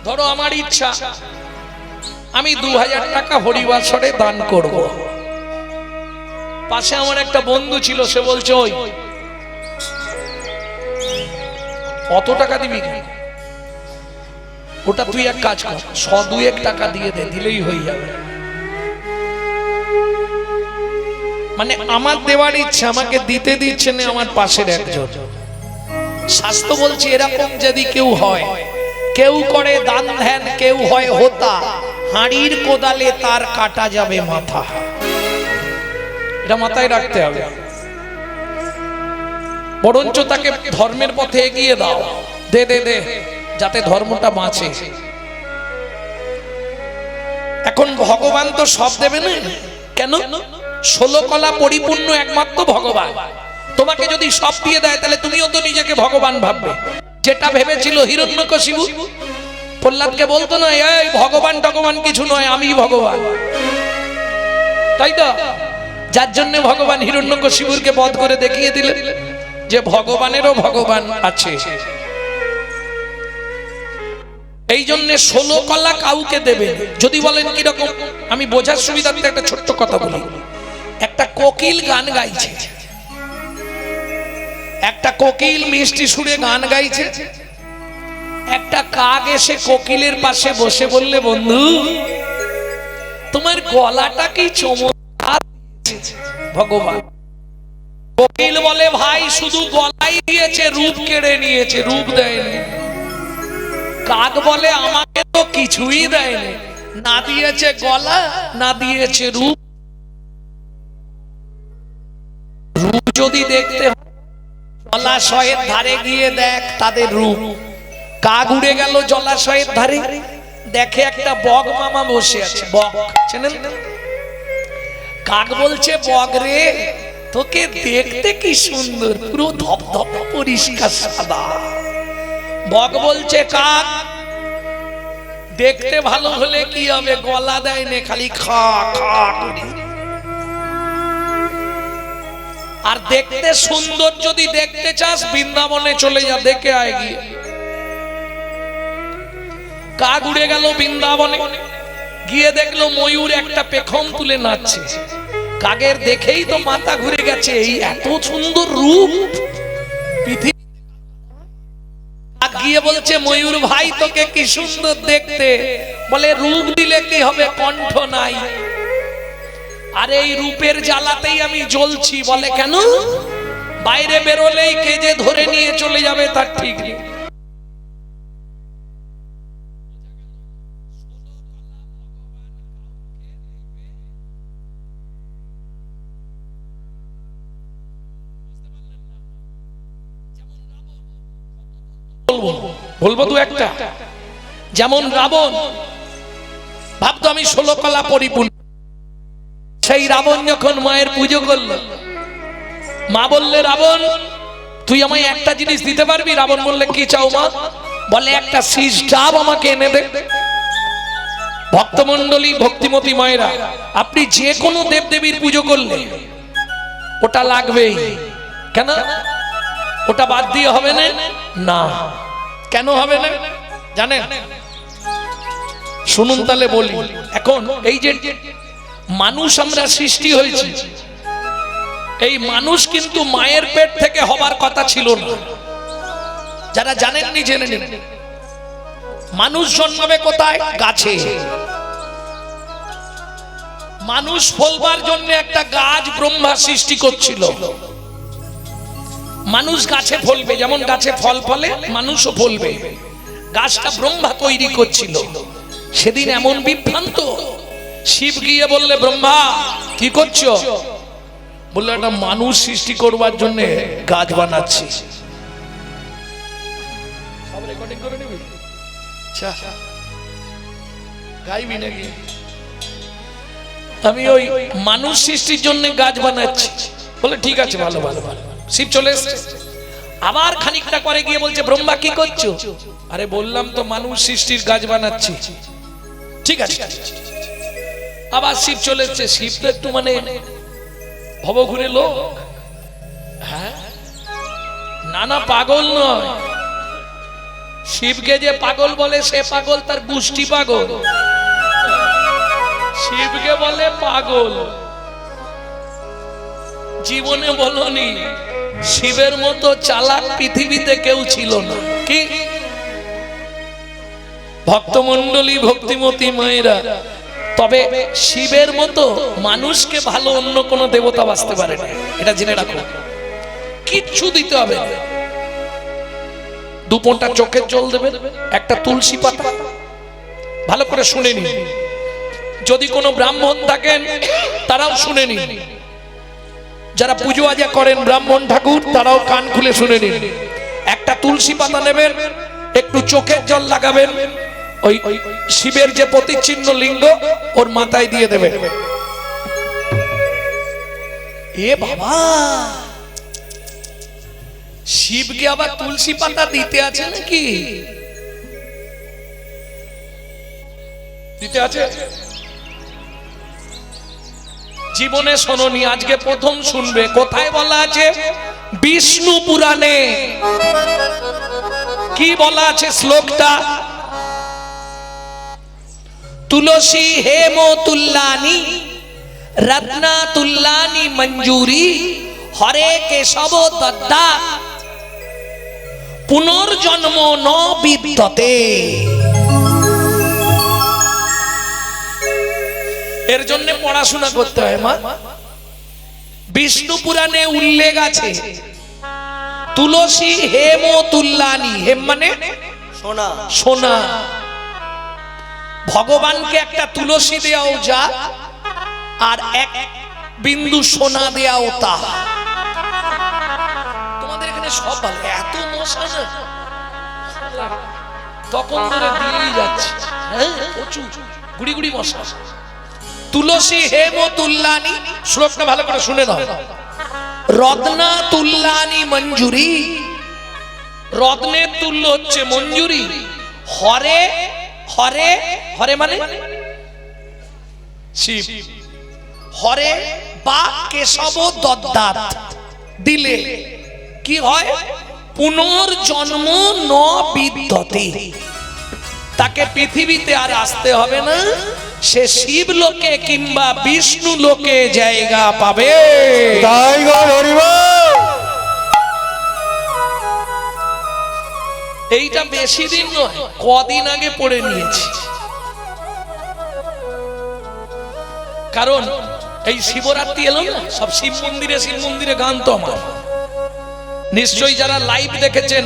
ধরো আমার ইচ্ছা আমি 2000 টাকা হরিবাসরে দান করব। পাশে আমার একটা বন্ধু ছিল, সে বলছে ওই অত টাকা দিবি কেন? ওটা তুই এক কাজ কর, 100-2 টাকা দিয়ে দে, দিলেই হয়ে যাবে। মানে আমার দেওয়ার ইচ্ছা, আমাকে দিতে দিচ্ছে না আমার পাশের একজন। শাস্ত্র বলছে এরকম যদি কেউ হয়, কেউ করে দান ধ্যান, কেউ হয় হোতা, হাঁড়ির কোদালে তার কাটা যাবে মাথা। এটা মাথায় রাখতে হবে। বরঞ্চ তাকে ধর্মের পথে এগিয়ে দাও, দে দে দে, যাতে ধর্মটা বাঁচে। এখন ভগবান তো সব দেবে না, কেন? 16 কলা পরিপূর্ণ একমাত্র ভগবান। তোমাকে যদি সব দিয়ে দেয় তাহলে তুমিও তো নিজেকে ভগবান ভাববে। যেটা ভেবেছিল হিরণ্যকশিপু, প্রহ্লাদকে বলতো না এই ভগবান টগবান কিছু নয়, আমি ভগবান, তাই তো? যার জন্য ভগবান হিরণ্যকশিপুরকে বধ করে দেখিয়ে দিলেন যে ভগবানেরও ভগবান আছে। এই জন্য 16 কলা কাউকে দেবে। যদি বলেন কিরকম, আমি বোঝার সুবিধার্থে একটা ছোট্ট কথা বলি। একটা কোকিল গান গাইছে, একটা কোকিল মিষ্টি সুরে গান গাইছে। একটা কাক এসে কোকিলের পাশে বসে বললে, বন্ধু তোমার গলাটা কি চমৎকার দিয়েছে ভগবান। কোকিল বলে, ভাই শুধু গলাই দিয়েছে, রূপ কেড়ে নিয়েছে, রূপ দেয়নি। কাক বলে, আমাকে তো কিছুই দেয়নি, না দিয়েছে গলা, না দিয়েছে রূপ। রূপ যদি দেখতে হয় জলাশয়ের ধারে গিয়ে দেখ তাদের রূপ। কাক উড়ে গেল জলাশয়ের ধারে, দেখে একটা বগ মামা বসে আছে। বগ চেনেন? কাক বলছে, বগ রে তোকে দেখতে কি সুন্দর, পুরো ধপধপ পরিষ্কার সাদা। বগ বলছে, কাক দেখতে ভালো হলে কি হবে, গলা দেয় না, খালি খা খা করে। আর দেখতে সুন্দর যদি দেখতে চাস বৃন্দাবনে চলে যা, দেখে আয় গিয়ে। কাক উড়ে গেল বৃন্দাবনে, গিয়ে দেখলো ময়ূর একটা পেখম তুলে নাচছে। কাকের দেখেই তো মাথা ঘুরে গেছে, এই এত সুন্দর রূপ পৃথিবী। কাক গিয়ে বলছে, ময়ূর ভাই তোকে কি সুন্দর দেখতে। বলে, রূপ দিলে কি হবে, কণ্ঠ নাই। আর এই রূপের জ্বালাতেই আমি জ্বলছি। বলে, কেন? বাইরে বেরোলেই কে যে ধরে নিয়ে চলে যাবে তার ঠিক নেই। বলবো দু একটা। যেমন রাবণ ভাবতো আমি 16 কলা পরিপূর্ণ। সেই রাবণ যখন মায়ের পুজো করলো, মা বললে, রাবণ তুই আমায় একটা জিনিস দিতে পারবি? রাবণ বললে, কি চাও মা? বলে, একটা শীষ ডাব আমাকে এনে দে। ভক্তমণ্ডলী, ভক্তিমতী মায়েরা, আপনি যে কোনো দেবদেবীর পুজো করলে ওটা লাগবেই। কেন? ওটা বাদ দিয়ে হবে না। না, কেন হবে না জানেন? শুনুন তাহলে বলি। এখন এই যে মানুষ আমরা সৃষ্টি হয়েছি, এই মানুষ কিন্তু মায়ের পেট থেকে হবার কথা ছিল না। যারা জানেননি জেনে নিন। মানুষ জন্মাবে কোথায়? গাছে। মানুষ ফলবার জন্য একটা গাছ ব্রহ্মা সৃষ্টি করছিল। মানুষ গাছে ফলবে, যেমন গাছে ফল ফলে মানুষও ফলবে। গাছটা ব্রহ্মা তৈরি করছিল। সেদিন এমন বিভ্রান্ত, শিব গিয়ে বললে, ব্রহ্মা কি করছো? বললো, একটা মানুষ সৃষ্টি করবার জন্য গাছ বানাচ্ছি। সব রেকর্ডিং করে নিবি? আচ্ছা, গাইবি নাকি? আমি ওই মানুষ সৃষ্টির জন্য গাছ বানাচ্ছি। বলে, ঠিক আছে, ভালো ভালো ভালো। শিব চলে এসছে। আবার খানিকটা করে গিয়ে বলছে, ব্রহ্মা কি করছো? আরে বললাম তো মানুষ সৃষ্টির গাছ বানাচ্ছি। ঠিক আছে। আবার শিব চলে এসছে। শিব তো একটু মানে ভবঘুরে লোক। হ্যাঁ, না না, পাগল নয়। শিবকে যে পাগল বলে সে পাগল, তার গোষ্ঠী পাগল। শিবকে বলে পাগল। জীবনে বলনি শিবের মতো চালাক পৃথিবীতে কেউ ছিল না। কি ভক্তমণ্ডলী, ভক্তিমতী মায়েরা, তবে শিবের মতো মানুষকে ভালো অন্য কোন দেবতা বাঁচতে পারে না, এটা জেনে রাখো। কিচ্ছু দিতে হবে না, 2 ফোঁটা চোখের জল দেবেন, একটা তুলসী পাতা, ভালো করে শুনে নিন। যদি কোনো ব্রাহ্মণ থাকেন তারাও শুনে নিন, যারা পুজো আজা করেন ব্রাহ্মণ ঠাকুর তারাও কান খুলে শুনে নিন। একটা তুলসী পাতা নেবেন, একটু চোখের জল লাগাবেন, ওই শিবের যে প্রতিচিহ্ন লিঙ্গ ওর মাথায় দিয়ে দেবেন। এ বাবা, শিবকে আবার তুলসী পাতা দিতে আছে নাকি? দিতে আছে? জীবনে শোনোনি, আজকে প্রথম শুনবে। কোথায় বলা আছে? বিষ্ণু পুরাণে। কি বলা আছে শ্লোকটা? তুলসী হেম তুল্লানি রত্না তুল্লানি মঞ্জুরি হরে কেশব দদ্দা পুনর্জন্ম ন বিদ্যতে। এর জন্য পড়াশোনা করতে হয় মা। বিষ্ণু পুরাণে উল্লেখ আছে তুলসী হেম তুল্লানি। হেম মানে সোনা, সোনা। ভগবানকে একটা তুলসী দেওয়াও যা, আর 1 বিন্দু সোনা দেওয়াও তা। তোমাদের এখানে সব ভালো, এত মশা না, তখন ধরে দিয়েই যাচ্ছে, প্রচুর গুড়ি গুড়ি মশা। তুলসী হেম তুল্লানি, শ্লোকটা ভালো করে শুনে নাও। রত্না তুল্লানি মঞ্জুরি, রত্নের তুল্য হচ্ছে মঞ্জুরি। হরে, হরে, হরে মানে শিব। হরে বা কেশব দদ্দাত দিলে কি হয়? পুনর্জন্ম ন বিদ্যতে। তাকে পৃথিবীতে আর আসতে হবে না, সে শিব লোকে কিংবা বিষ্ণু লোকে জায়গা পাবে। এইটা বেশি দিন নয়, কদিন আগে পড়ে নিয়েছি। কারণ এই শিবরাত্রি এলো না, সব শিব মন্দিরে গান তো আমার। নিশ্চয়ই যারা লাইভ দেখেছেন,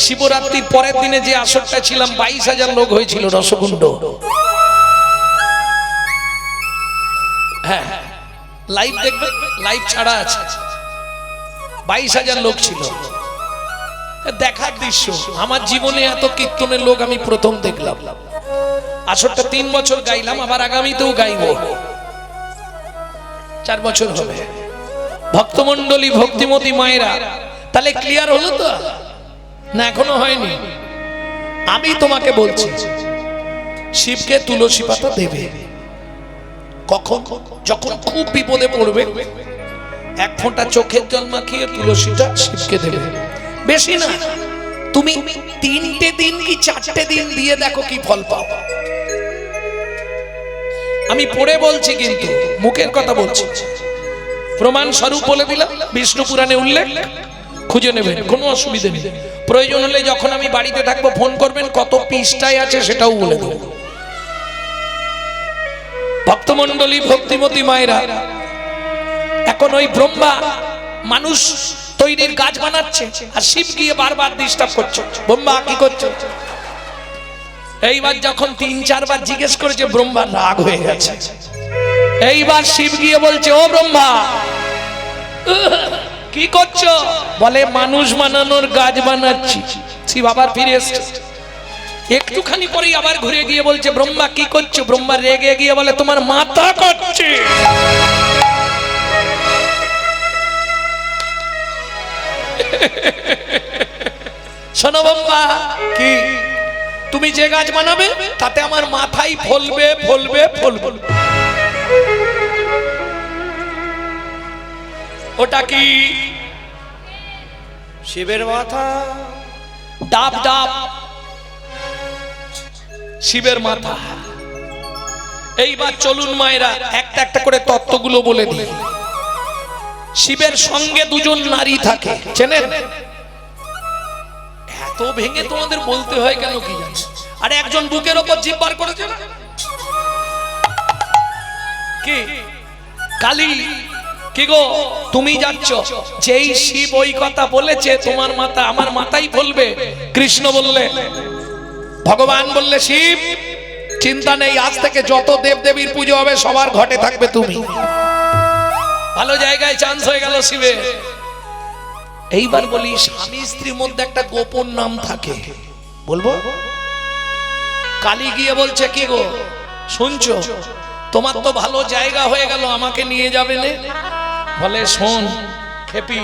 শিবরাত্রির পরের দিনে যে আসরটা ছিলাম 22,000 লোক হয়েছিল রসকুণ্ড। হ্যাঁ, লাইভ দেখবেন, লাইভ ছাড়া আছে। 22,000 লোক ছিল, দেখার দৃশ্য। আমার জীবনে এত কীর্তনের লোক আমি প্রথম দেখলাম। আসরটা 3 বছর গাইলাম, আবার আগামীতেও গাইব, 4 বছর হবে। ভক্তমণ্ডলী, ভক্তিমতী মায়েরা, তাহলে ক্লিয়ার হলো তো না? এখনো হয়নি। আমি তোমাকে বলছি, শিবকে তুলসী পাতা দেবে কখন? যখন খুব বিপদে পড়বে, 1 ফোঁটা চোখের জল মাখিয়ে তুলসীটা শিবকে দেবে। বেশি না, তুমি 3টে দিন কি 4টে দিন দিয়ে দেখো কি ফল পাও। আমি পড়ে বলছি, কিন্তু মুখের কথা বলছি, প্রমাণ স্বরূপ বলে দিলাম। বিষ্ণু পুরাণে উল্লেখ, খুঁজে নেবেন, কোনো অসুবিধা নেই। প্রয়োজন হলে যখন আমি বাড়িতে থাকবো ফোন করবেন, কত পৃষ্ঠায় আছে সেটাও বলে দেব। ভক্তমণ্ডলী, ভক্তিমতী মায়েরা, এখন ওই ব্রহ্মা মানুষ তৈরির গাছ বানাচ্ছে, আর শিব গিয়ে বারবার ডিস্টার্ব করছে। ব্রহ্মা কি করছে? এইবার যখন 3-4 বার জিজ্ঞেস করেছে, ব্রহ্মা রাগ হয়ে গেছে। এইবার শিব গিয়ে বলছে, ও ব্রহ্মা কি করছো? বলে, মানুষ বানানোর গাছ বানাচ্ছি। শিব আবার ফিরে এসছে। একটুখানি পরেই আবার ঘুরে গিয়ে বলছে, ব্রহ্মা কি করছো? ব্রহ্মা রেগে গিয়ে বলে, তোমার মাথা করছে। শোনো ব্রহ্মা, কি তুমি যে গাছ বানাবে তাতে আমার মাথাই ফলবে, ফলবে, ফলবে। ওটা কি? শিবের মাথা। ডাব ডাব শিবের মাথা। এইবার চলুন মায়েরা একটা একটা করে তত্ত্বগুলো বলে দিই। শিবের সঙ্গে দুজন নারী থাকে, চেনেন? এত ভেঙে তোমাদের বলতে হয় কেন কি জানি। আরে একজন বুকের ওপর জিভ বার করেছে না, কি কালী? কি গো তুমি যাচ্ছ? যেই শিব ওই কথা বলেছে তোমার মাথা আমার মাথাই বলবে। কৃষ্ণ বললে, ভগবান বললে, শিব চিন্তা নেই, আজ থেকে যত দেব দেবীর পুজো হবে সবার ঘটে থাকবে তুমি। ভালো জায়গায় চান্স হয়ে গেল শিবের। এইবার বলি, স্বামী স্ত্রীর মধ্যে একটা গোপন নাম থাকে, বলবো? কালী গিয়ে বলছে, কি গো শুনছো, তোমার তো ভালো জায়গা হয়ে গেল, আমাকে নিয়ে যাবে না? বলে, শোন খেপি।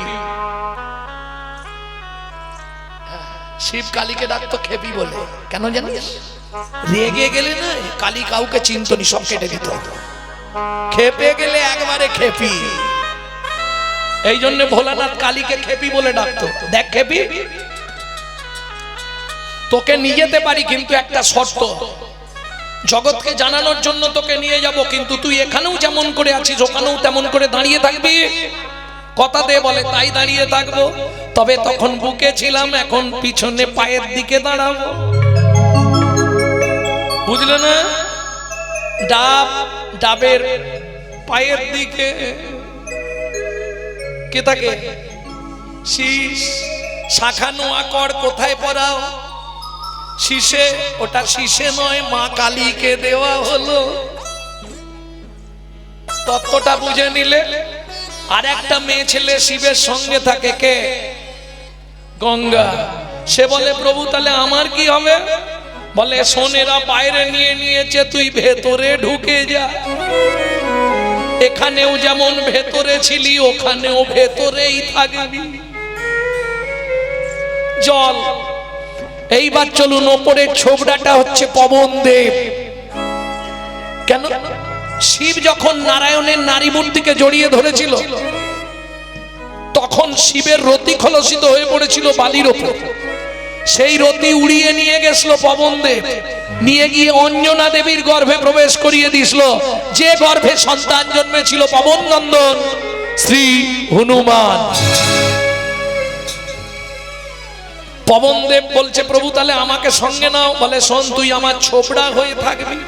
শিব কালীকে ডাকতো খেপি বলে, কেন জানিস? রেগে গেলে না কালী কাউকে চিন্তনি, সব কেটে দিত। খেপে গেলে একবারে খেপি। এই জন্য ভোলানাথ কালীকে খেপি বলে ডাকতো। দেখ খেপি, তোকে নিয়ে যেতে পারি কিন্তু একটা শর্ত, জগৎকে জানানোর জন্য তোকে নিয়ে যাব, কিন্তু তুই এখানেও যেমন করে আছিস ওখানেও তেমন করে দাঁড়িয়ে থাকবি। কথা দে। বলে, তাই দাঁড়িয়ে থাকবো, তবে তখন বুকে ছিলাম, এখন পিছনে পায়ের দিকে দাঁড়াবো। বুঝলে না? ডাব ডাবের পায়ের দিকে কে থাকে? শীষ। শাখা নোয়া কর কোথায় পড়াও? শীষে। ওটা শীষে নয়, মা কালীকে দেওয়া হলো। তত্ত্বটা বুঝে নিলে। আর একটা মেয়ে ছেলে শিবের সঙ্গে থাকে, কে? গঙ্গা। সে বলে, প্রভু তাহলে আমার কি হবে? বলে, সোনেরা বাইরে নিয়ে নিয়েছে, তুই ভেতরে ঢুকে যা। এখানেও যেমন ভেতরে ছিলি ওখানেও ভেতরেই থাকবি। জল। এইবার চলুন, ওপরের ছোবড়াটা হচ্ছে পবন দেব। কেন? শিব যখন নারায়ণের নারী মূর্তিকে জড়িয়ে ধরেছিল তখন শিবের রতি খলসিত হয়ে পড়েছিল বালির ওপর। সেই রতি উড়িয়ে নিয়ে গেছিল পবন দেব, নিয়ে গিয়ে অঞ্জনা দেবীর গর্ভে প্রবেশ করিয়ে দিয়েছিল, যে গর্ভে সন্তান জন্মেছিল পবন নন্দন শ্রী হনুমান। পবন দেব বলছে, প্রভু তাহলে আমাকে সঙ্গে নাও। বলে, শোন তুই আমার ছোবড়া হয়ে থাকবি,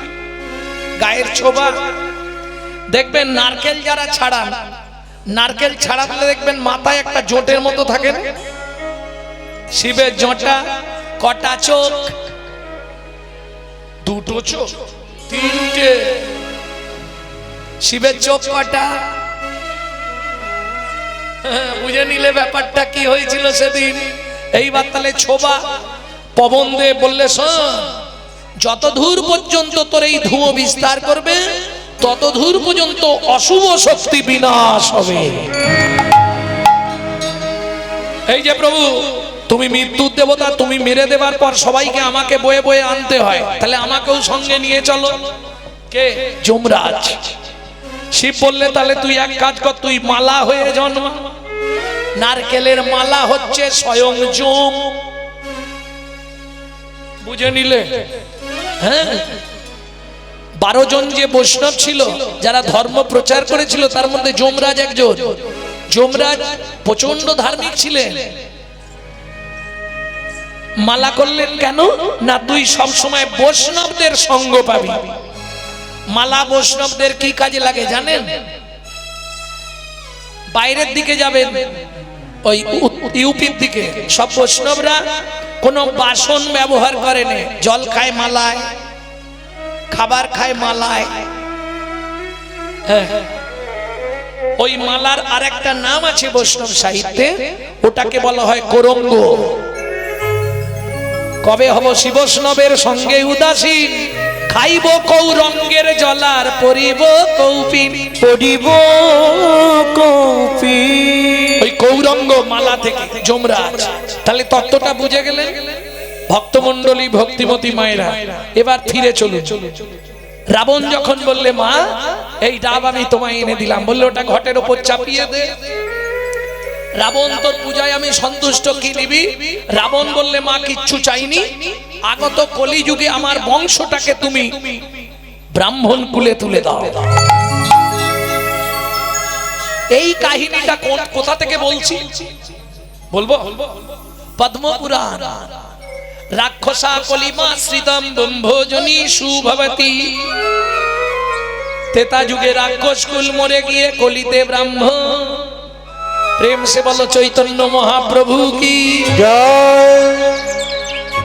গায়ের ছোবা। দেখবেন নারকেল যারা ছাড়ান, নারকেল ছাড়ালে দেখবেন মাথায় একটা জোটের মতো থাকে না? শিবের জটা কটা চোখ? দুটো চোখ, তিনটে। শিবের চোখ কটা? বুঝে নিলে ব্যাপারটা কি হয়েছিল সেদিন। এইবার তাহলে ছোবা। পবন দেব বললে, শোন যত দূর পর্যন্ত তোর এই ধুঁয়ো বিস্তার করবে তত দূর পর্যন্ত অশুভ শক্তি বিনাশ হবে। এই যে প্রভু তুমি মৃত্যুর দেবতা, তুমি মেরে দেবার পর সবাইকে আমাকে বয়ে বয়ে আনতে হয়, তাহলে আমাকেও সঙ্গে নিয়ে চলো। কে? যমরাজ। শিব বললে, তাহলে তুই এক কাজ কর, তুই মালা হয়ে জন্মা। নারকেলের মালা হচ্ছে স্বয়ং যম। বুঝে নিলে? হ্যাঁ, 12 জন যে বৈষ্ণব ছিল যারা ধর্ম প্রচার করেছিল তার মধ্যে যমরাজ একজন। যমরাজ প্রচন্ড ধার্মিক ছিলেন। মালা করলেন কেন না, তুই সব সময় বৈষ্ণবদের সঙ্গ পাবি। মালা বৈষ্ণবদের কি কাজে লাগে জানেন? বাইরের দিকে যাবেন, ওই ইউপির দিকে সব বৈষ্ণবরা কোনো বাসন ব্যবহার করে না, জল খায় মালায়, খাবার খায় মালায়। ওই মালার আরেকটা নাম আছে বৈষ্ণব সাহিত্যে, ওটাকে বলা হয় করঙ্গ। কবে হব শিবৈষ্ণবের সঙ্গে উদাসীন, খাইব কৌরঙ্গের জলার পরিব কৌপিন, পরিব কৌপিন। ওই কৌরঙ্গ মালা থেকে যমরাজ। তাহলে তত্ত্বটা বুঝে গেলেন ভক্তমণ্ডলী, ভক্তিমতী মায়েরা। এবার ফিরে চলুন। রাবণ যখন বললে, মা এই ডাব আমি তোমায় এনে দিলাম, বললে ওটা ঘটের ওপর চাপিয়ে দে। রাবণ তোর পূজায় আমি সন্তুষ্ট, কি নিবি? রাবণ বললে মা কিচ্ছু চাইনি, আগত কলিযুগে আমার বংশটাকে তুমি ব্রাহ্মণ কুলে তুলে দাও। এই কাহিনীটা কোথা থেকে বলছি বলবো? পদ্মপুরাণ। রাক্ষসা কলিমা শ্রিতম ব্রহ্মজনী সুভবতী। তেতা যুগে রাক্ষস কুল মরে গিয়ে কলিতে ব্রাহ্মণ। প্রেম সে বলো চৈতন্য মহাপ্রভু কি জয়।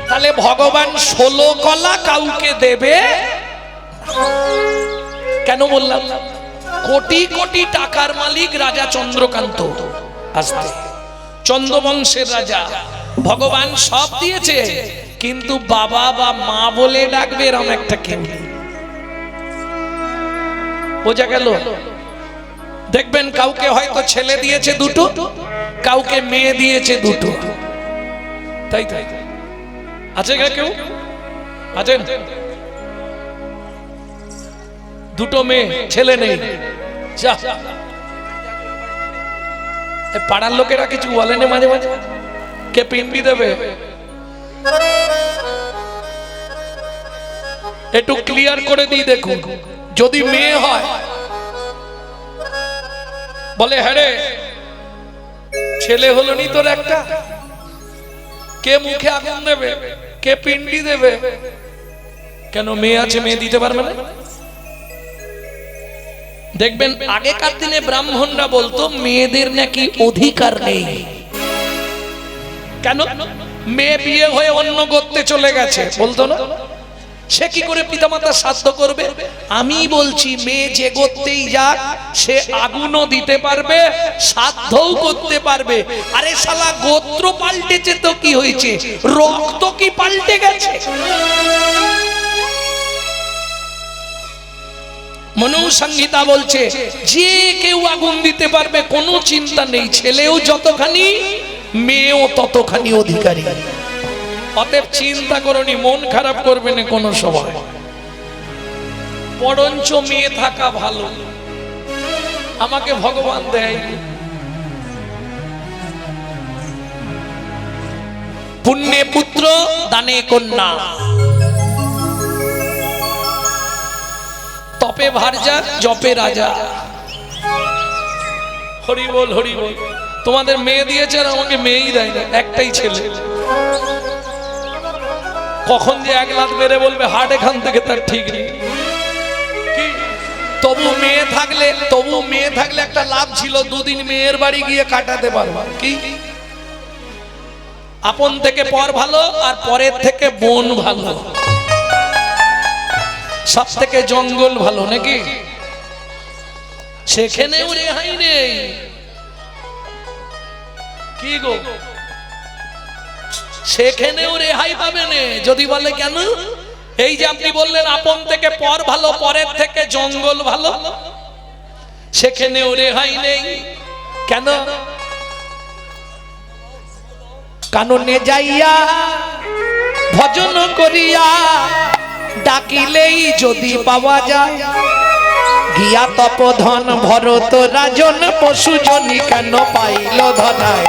তাহলে ভগবান 16 কলা কাউকে দেবে কেন বললাম? কোটি কোটি টাকার মালিক রাজা চন্দ্রকান্ত, আসতে চন্দ্রবংশের রাজা, ভগবান সব দিয়েছে, কিন্তু বাবা বা মা বলে ডাকবে এরকম একটা কেউ নেই। বোঝা গেল? দেখবেন কাউকে হয়তো ছেলে দিয়েছে দুটো, কাউকে মেয়ে দিয়েছে দুটো, তাই তাই আছে কেউ আছেন? দুটো মেয়ে, ছেলে নেই। পাড়ার লোকেরা কিছু বলেনি মাঝে মাঝে? কে পিন্ডি দেবে? একটু ক্লিয়ার করে দিই দেখুন। যদি মেয়ে হয় বলে হ্যাঁ রে ছেলে হলো নি তোর একটা, কে মুখে আগুন দেবে? কে পিন্ডি দেবে? কেন? মেয়ে আছে, মেয়ে দিতে পারবে না? দেখবেন আগেকার দিনে ব্রাহ্মণরা বলতো মেয়েদের নাকি অধিকার নেই। কেন? মেয়ে বিয়ে হয়ে অন্য গোত্রে চলে গেছে, বলতো না? সে কি করে পিতামাতার শ্রাদ্ধ করবে? আমি বলছি মেয়ে যে গোত্রেই যাক সে আগুনও দিতে পারবে, শ্রাদ্ধও করতে পারবে। আরে শালা গোত্র পাল্টেছে তো কি হয়েছে? রক্ত কি পাল্টে গেছে? মনুসংহিতা বলছে যে কেউ আগুন দিতে পারবে, কোনো চিন্তা নেই। ছেলেও যতখানি, মেয়েও ততখানি অধিকারী। অতএব চিন্তা করনি, মন খারাপ করবে না কোনো সময়। বরঞ্চ মেয়ে থাকা ভালো, আমাকে ভগবান দেয়। পুণ্যে পুত্র, দানে কন্যা, তপে ভার্যা, জপে রাজা। হরি বল হরি বল। তোমাদের মেয়ে দিয়েছে আর আমাকে মেয়েই দেয় না, একটাই ছেলে। কখন যে 1 লাখ মেরে বলবে হাট এখান থেকে তার ঠিক নেই। তবু মেয়ে থাকলে একটা লাভ ছিল, 2 দিন মেয়ের বাড়ি গিয়ে কাটাতে পারবা। কি আপন থেকে পর ভালো, আর পরের থেকে বোন ভালো, সব থেকে জঙ্গল ভালো নাকি? সেখানেও রেহাই নেই। কি গো, সেখানেও রেহাই পাবে না। যদি বলে কেন? এই যে আপনি বললেন আপন থেকে পর ভালো, পরের থেকে জঙ্গল ভালো, সেখানেও রেহাই নেই। কেন? কাননে যাইয়া ভজন করিয়া ডাকিলেই যদি পাওয়া যায়, গিয়া তপধন ভরত রাজন পশু জনি কেন পাইল ধনায়।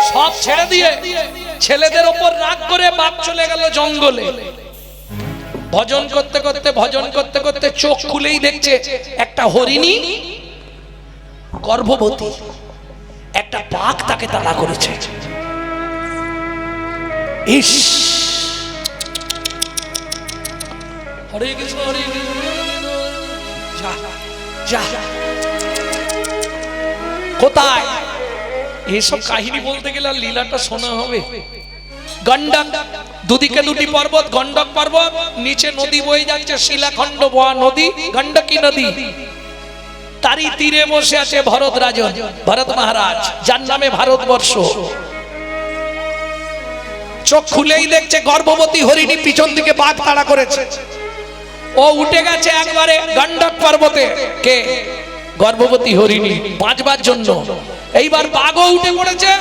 সব ছেড়ে দিয়ে ছেলেদের ওপর রাগ করে বাপ চলে গেল জঙ্গলে। ভজন করতে করতে চোখ খুলেই দেখছে একটা হরিণী গর্ভবতী, একটা বাঘ তাকে তাড়া করেছে। ইস, হরে কৃষ্ণ হরে কৃষ্ণ। যা কোথায়? এইসব কাহিনী বলতে গেলে আর লীলাটা শোনা হবে। গন্ডক, দুদিকে 2টি পর্বত, গন্ডক পর্বত, নিচে নদী বয়ে যাচ্ছে, শিলাখণ্ড বয়া নদী, গন্ডকী নদী। তারই তীরে বসে আছে ভরত রাজন, ভরত মহারাজ, যার নামে ভারতবর্ষ। চোখ খুলেই দেখছে গর্ভবতী হরিণী, পিছন দিকে বাঘ তাড়া করেছে। ও উঠে গেছে একবারে গন্ডক পর্বতে। কে? গর্ভবতী হরিণী, বাঁচবার জন্য। এইবার বাঘও উঠে পড়েছে।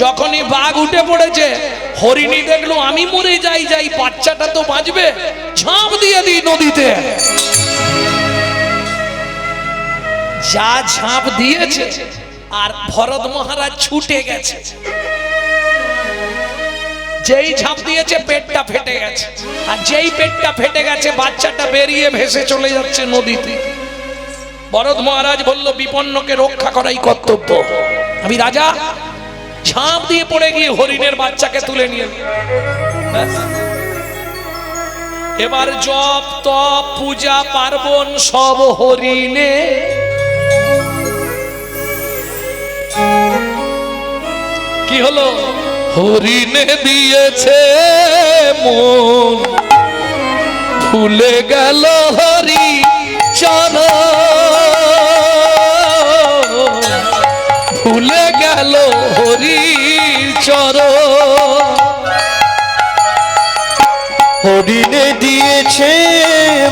যখনই বাঘ উঠে পড়েছে, হরিণী দেখলো আমি মরে যাই, বাচ্চাটা তো বাঁচবে, ঝাঁপ দিয়ে দিই নদীতে। যা ঝাঁপ দিয়েছে আর ভরত মহারাজ ছুটে গেছে, যেই ঝাঁপ দিয়েছে পেটটা ফেটে গেছে, আর যেই পেটটা ফেটে গেছে বাচ্চাটা বেরিয়ে ভেসে চলে যাচ্ছে নদীতে। ভরত মহারাজ বলল, বিপন্নকে রক্ষা করাই কর্তব্য। আমি রাজা, ঝাঁপ দিয়ে পড়ে গিয়ে হরিণের বাচ্চাকে তুলে নিয়ে এবার জপ তপ পূজা পার্বণ সব হরিণে। কি হলো? হরিণে দিয়েছে মন, ভুলে গেল হরি চরণ, ভুলে গেল হরি চরণ। হরিণে দিয়েছে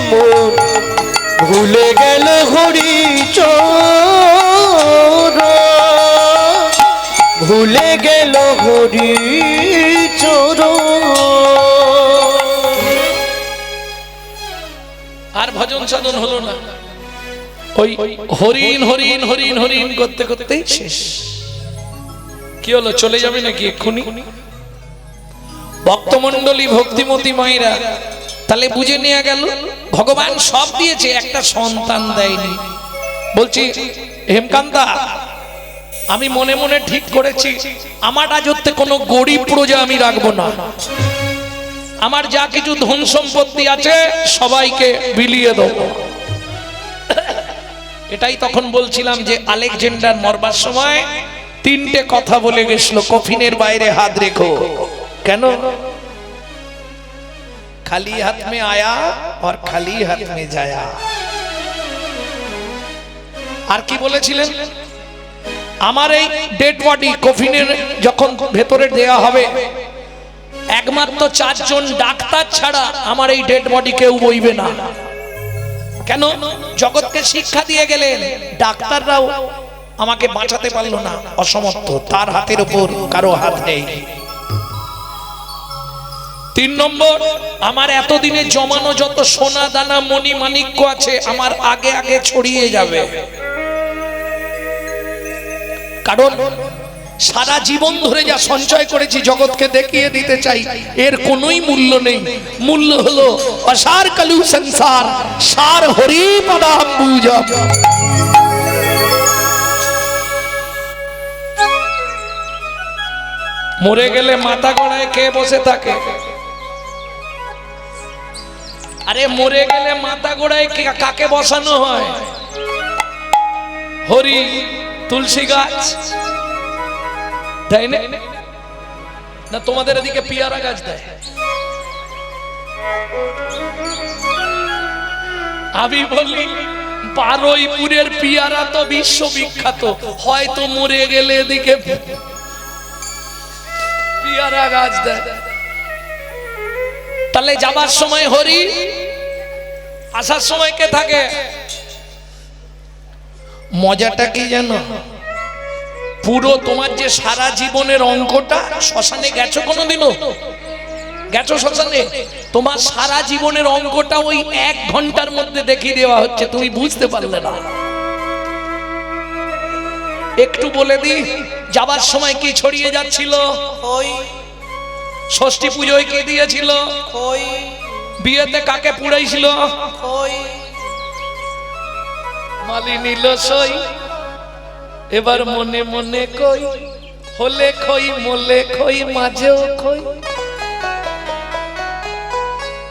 মন, ভুলে গেল হরি চরণ, ভুলে গেল হরি চরণ। আর ভজন সাধন হলো না, ওই হরিণ হরিণ হরিণ হরিণ করতে করতেই শেষ। কি হলো, চলে যাবে নাকি এক্ষুনি? ভক্তমন্ডলী ভক্তিমতী মায়েরা, তাহলে বুঝে নেওয়া গেল ভগবান সব দিয়েছে, একটা সন্তান দেয়নি। বলছি হেমকান্তা, আমি মনে মনে ঠিক করেছি আমার রাজত্বে কোনো গরিব প্রজা আমি রাখবো না। আমার যা কিছু ধন সম্পত্তি আছে সবাইকে বিলিয়ে দেবো। এটাই তখন বলছিলাম যে আলেকজান্ডার মরবার সময় তিনটে কথা বলে গেছিল, কফিনের বাইরে হাত রেখো। কেন? খালি হাত মে আয়া আর খালি হাত মে যায়া। আর কি বলেছিলেন? আমার এই ডেড বডি কফিনের যখন ভেতরে দেয়া হবে, একমাত্র 4 জন ডাক্তার ছাড়া আমার এই ডেড বডি কেউ বইবে না। কেন? জগৎকে শিক্ষা দিয়ে গেলেন, ডাক্তাররাও আমাকে বাঁচাতে পারলো না, অসমর্থ, তার হাতের উপর কারো হাত নেই। 3 নম্বর, আমার এতদিনে জমানো যত সোনা দানা মণি মাণিক্য আছে আমার আগে আগে ছড়িয়ে যাবে। কারণ সারা জীবন ধরে যা সঞ্চয় করেছি জগৎকে দেখিয়ে দিতে চাই, এর কোনোই মূল্য নেই। মূল্য হলো অসার কালু সংসার, সার হরি পদাম্বুজ। মরে গেলে মাথা গড়ায় কে বসে থাকে? আরে মরে গেলে মাথা গোড়ায় কাকে বসানো হয়? হরি, তুলসী গাছ, তাই না? তোমাদের এদিকে পিয়ারা গাছ দেয়। আমি বলি বারুইপুরের পিয়ারা তো বিশ্ববিখ্যাত, হয়তো মরে গেলে এদিকে পিয়ারা গাছ দেয়। তাহলে যাবার সময় হরি, আসার সময় কে থাকে? মজাটা কি জানো? পুরো তোমার যে সারা জীবনের অঙ্কটা, শ্মশানে গেছো কোনোদিনও? গেছো শ্মশানে? তোমার সারা জীবনের অঙ্কটা ওই 1 ঘন্টার মধ্যে দেখিয়ে দেওয়া হচ্ছে, তুমি বুঝতে পারলে না। একটু বলে দি, যাবার সময় কি ছড়িয়ে যাচ্ছিল? ষষ্ঠী পুজোয় কি দিয়েছিল? বিয়েতে কাকে পুড়াইছিল? মালি নিল সই, এবার মনে মনে কই, হলে খই মলে খই মাঝেও খই।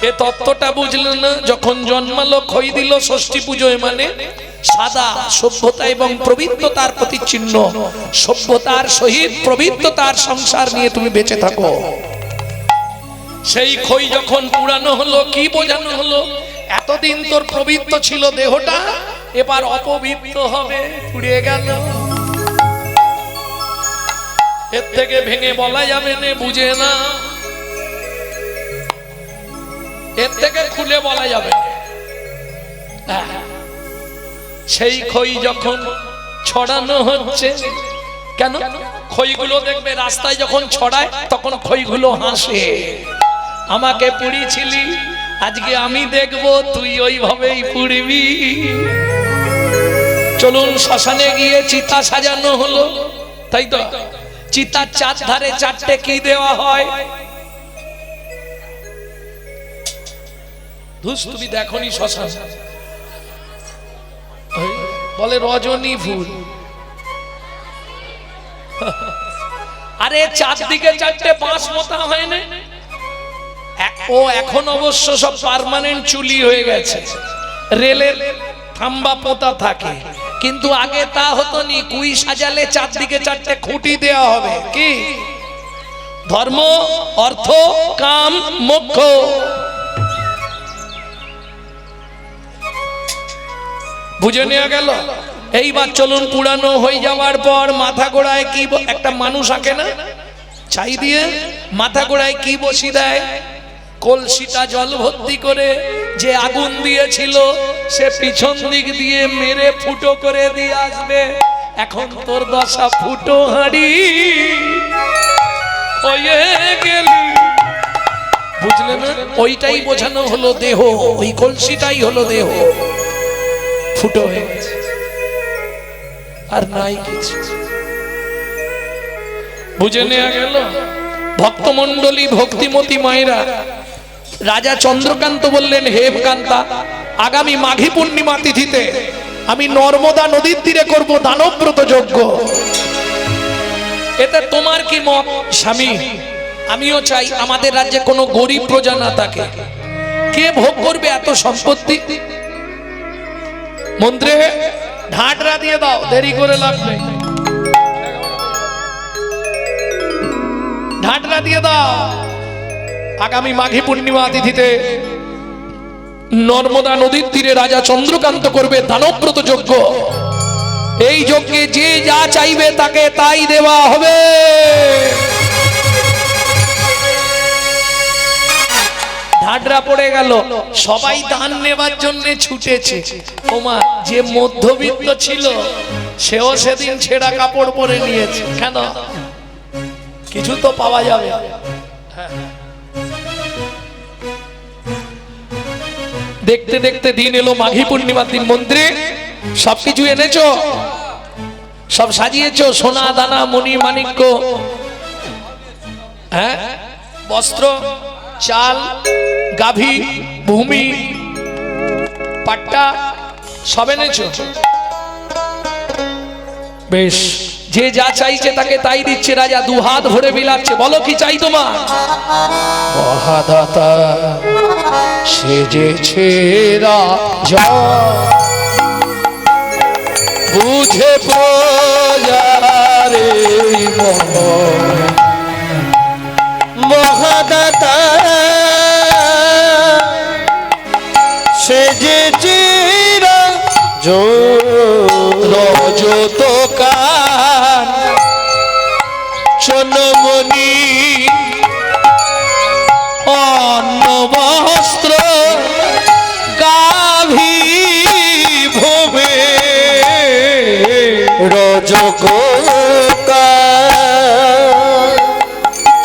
এ তত্ত্বটা বুঝলেন না? যখন জন্মালো খই দিল ষষ্ঠী পুজোয়, মানে সাদা সভ্যতা এবং প্রবৃত্ততার প্রতিচিহ্ন। সভ্যতার সহিত প্রবৃত্ততার সংসার নিয়ে তুমি বেঁচে থাকো। সেই খই যখন পুরানো হলো, কি বোঝানো হলো? এতদিন তোর পবিত্র ছিল দেহটা, এবার অপবিত্র হবে, পুড়ে গেল। এর থেকে ভেঙে বলা যাবে না, বুঝে না। এর থেকে খুলে বলা যাবে। সেই খই যখন ছড়ানো হচ্ছে, কেন? খইগুলো দেখবে রাস্তায় যখন ছড়ায় তখন খইগুলো হাসে, আমাকে পুড়িয়েছিলি, আজকে আমি দেখবো তুই ওইভাবেই পুড়বি। চলুন শ্মশানে গিয়ে চিতা সাজানো হলো, তাই তো? চিতার চারধারে চারটে কি দেওয়া হয়? ধুস, তুমি দেখনি শ্মশান? বলে রজনী ফুল। আরে চারদিকে চারটে বাঁশ মোতা হয় না? ও এখন অবশ্য সব পার্মানেন্ট চুলি হয়ে গেছে, রেলের থাম্বা পোতা থাকে, কিন্তু আগে তা হতো নি। কুই সাজালে চারদিকে চারটে খুঁটি দেওয়া হবে। কি? ধর্ম, অর্থ, কাম, মোক্ষ। বুঝে নেওয়া গেল? এইবার চলুন, পুরানো হয়ে যাওয়ার পর মাথা গোড়ায় কি একটা মানুষ আঁকে না, ছাই দিয়ে মাথা গোড়ায় কি বসি দেয়? কলসিটা জল ভর্তি করে যে আগুন দিয়েছিল সে পিছন দিক দিয়ে মেরে ফুটো করে দিয়ে আসবে। এখন তোর দশা ফুটো হাঁড়ি হয়ে গেলি। বুঝলে না? ওইটাই বোঝানো হলো দেহ, ওই কলসিটাই হলো দেহ, ফুটো হয়ে গেছে, আর নাই কিছু। বুঝে নেওয়া গেল? ভক্তমণ্ডলী, ভক্তিমতী মায়েরা, রাজা চন্দ্রকান্ত বললেন, হে কান্তা, আগামী মাঘী পূর্ণিমা তিথিতে আমি নর্মদা নদীর তীরে করব দানব্রত যজ্ঞ। এতে তোমার কি মত? স্বামী, আমিও চাই আমাদের রাজ্যে কোনো গরিব প্রজা না থাকে। কে ভোগ করবে এত সম্পত্তি? মন্ত্রে ঢাটরা দিয়ে দাও, দেরি করে লাভ নেই। ঢাটরা দিয়ে দাও। আগামী মাঘী পূর্ণিমা তিথিতে নর্মদা নদীর তীরে রাজা চন্দ্রকান্ত করবে দানব্রত যজ্ঞ। এই যজ্ঞে যে যা চাইবে তাকে তাই দেওয়া হবে। ঢাডরা পড়ে গেল, সবাই দান নেবার জন্য ছুটেছে। ওমা, যে মধ্যবিত্ত ছিল সেও সেদিন ছেঁড়া কাপড় পরে নিয়েছে। কেন? কিছু তো পাওয়া যাবে। দেখতে দেখতে দিন এলো মাঘী পূর্ণিমার দিন। মন্ত্রী, সবকিছু এনেছো? সব সাজিয়েছো? সোনা দানা মণি মাণিক্য, হ্যাঁ, বস্ত্র, চাল, গাভী, ভূমি, পাট্টা সব এনেছো? বেশ, যে যা চাইছে তাকে তাই দিচ্ছে। রাজা দুহাত ভরে বিলাচ্ছে। বলো কি চাই তোমার? মহাদাতা সেজেছে রাজা, বুঝে প্রজারে মহাদাতা সেজেছে রাজা, রজতকার চনমণি অন্ন বস্ত্র গাভী ভূমে, রজতকার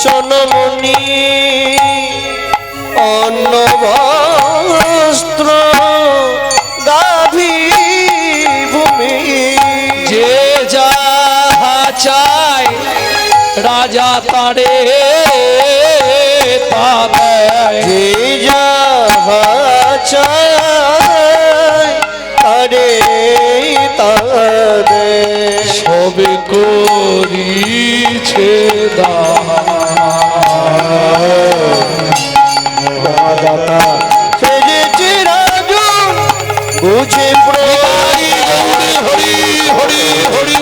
চনমণি অন্ন বস্ত্র গাভী ভূমি। যে যাহা চায় রাজা তারে তা দেয়। যে যাহা চায় তারে তা দেয়। সবে করিছে দাতা সেজেছে রাজন, বুঝে হরি হরি হরি হরি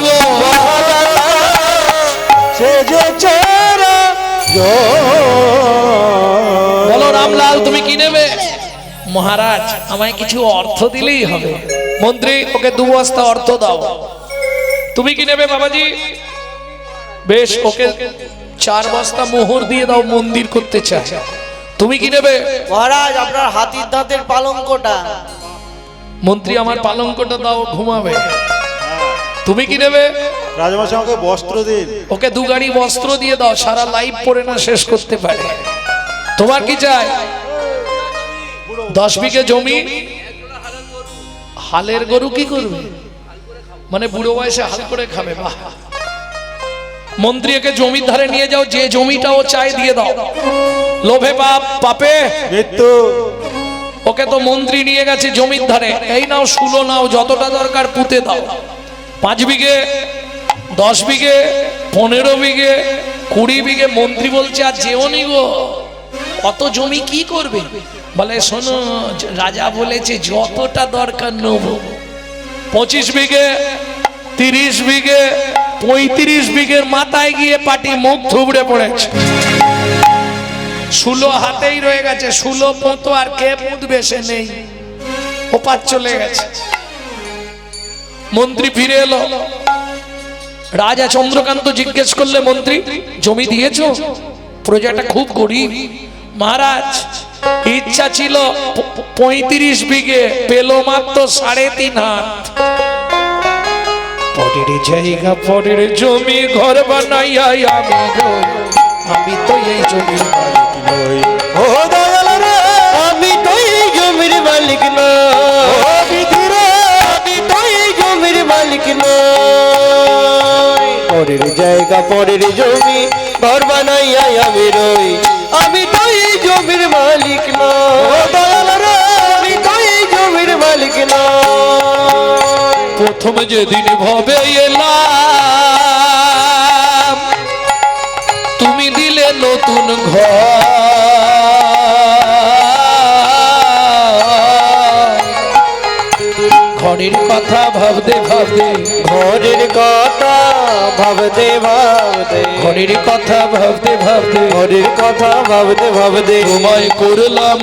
সেজেছে বলো রামলাল, তুমি কি নেবে? মহারাজ, আমায় কিছু অর্থ দিলেই হবে। মন্ত্রী, ওকে 2 বস্তা অর্থ দাও। তুমি কি নেবে বাবাজি? বেশ, ওকে 4 বস্তা মোহর দিয়ে দাও, মন্দির করতে চায়। তুমি কি নেবে? মহারাজ, আপনার হাতির দাঁতের পালঙ্কটা। মন্ত্রী, আমার পালঙ্কটা দাও, ঘুমাবে। তুমি কি নেবে? রাজমশাই আমাকে বস্ত্র দিন। ওকে 2 গাড়ি বস্ত্র দিয়ে দাও, সারা লাইফ পরে না শেষ করতে পারে। তোমার কি চাই? 10 বিঘে জমি, হালের গরু কি করবে? মানে বুড়ো বয়সে হাল করে খাবে। বাহ। মন্ত্রী একে জমির ধারে নিয়ে যাও, যে জমিটা ও চাই দিয়ে দাও। লোভে পাপ, পাপে মৃত্যু। ওকে তো মন্ত্রী নিয়ে গেছে জমির ধারে, এই নাও শুলো নাও, যতটা দরকার পুঁতে দাও। 5 বিঘে, 10 বিঘে, 15 বিঘে, 20 বিঘে। মন্ত্রী বলছে আর যেওনি গো, কত জমি কি করবে? বলে শোনো, রাজা বলেছে যতটা দরকার নেব। 25 বিঘে, 30 বিঘে, 35 বিঘের মাথায় গিয়ে পাটি মুখ থুবড়ে পড়েছে। শুলো হাতেই রয়ে গেছে, শুলো পোঁতো আর কে পুঁতবে সে নেই, ওপার চলে গেছে। মন্ত্রী ফিরে এলো, রাজা চন্দ্রকান্ত জিজ্ঞেস করলে মন্ত্রী জমি দিয়েছো? প্রজাটা খুব গরিব মহারাজ, ইচ্ছা ছিল 35 বিঘে, পেল মাত্র 3.5 হাত। পরের জায়গা পরের জমি ঘর বানাইয়া আমি তো এই জমি ও দয়াল রে, আমি তো এই জমির মালিক না। ও বিধি রে, আমি তো এই জমির মালিক না। পরের জায়গা পরের জমি ঘর বানাইয়া আমি রই, আমি তো এই জমির মালিক না। ও দয়াল রে, আমি তো এই জমির মালিক না। প্রথমে যেদিন ভবে এলাম, তুমি দিলে নতুন ঘর। ঘরের কথা ভাবতে ভাবতে, ঘরের কথা ভাবতে ভাবতে, ঘরের কথা ভাবতে ভাবতে, ঘরের কথা ভাবতে ভাবতে তোমায় করলাম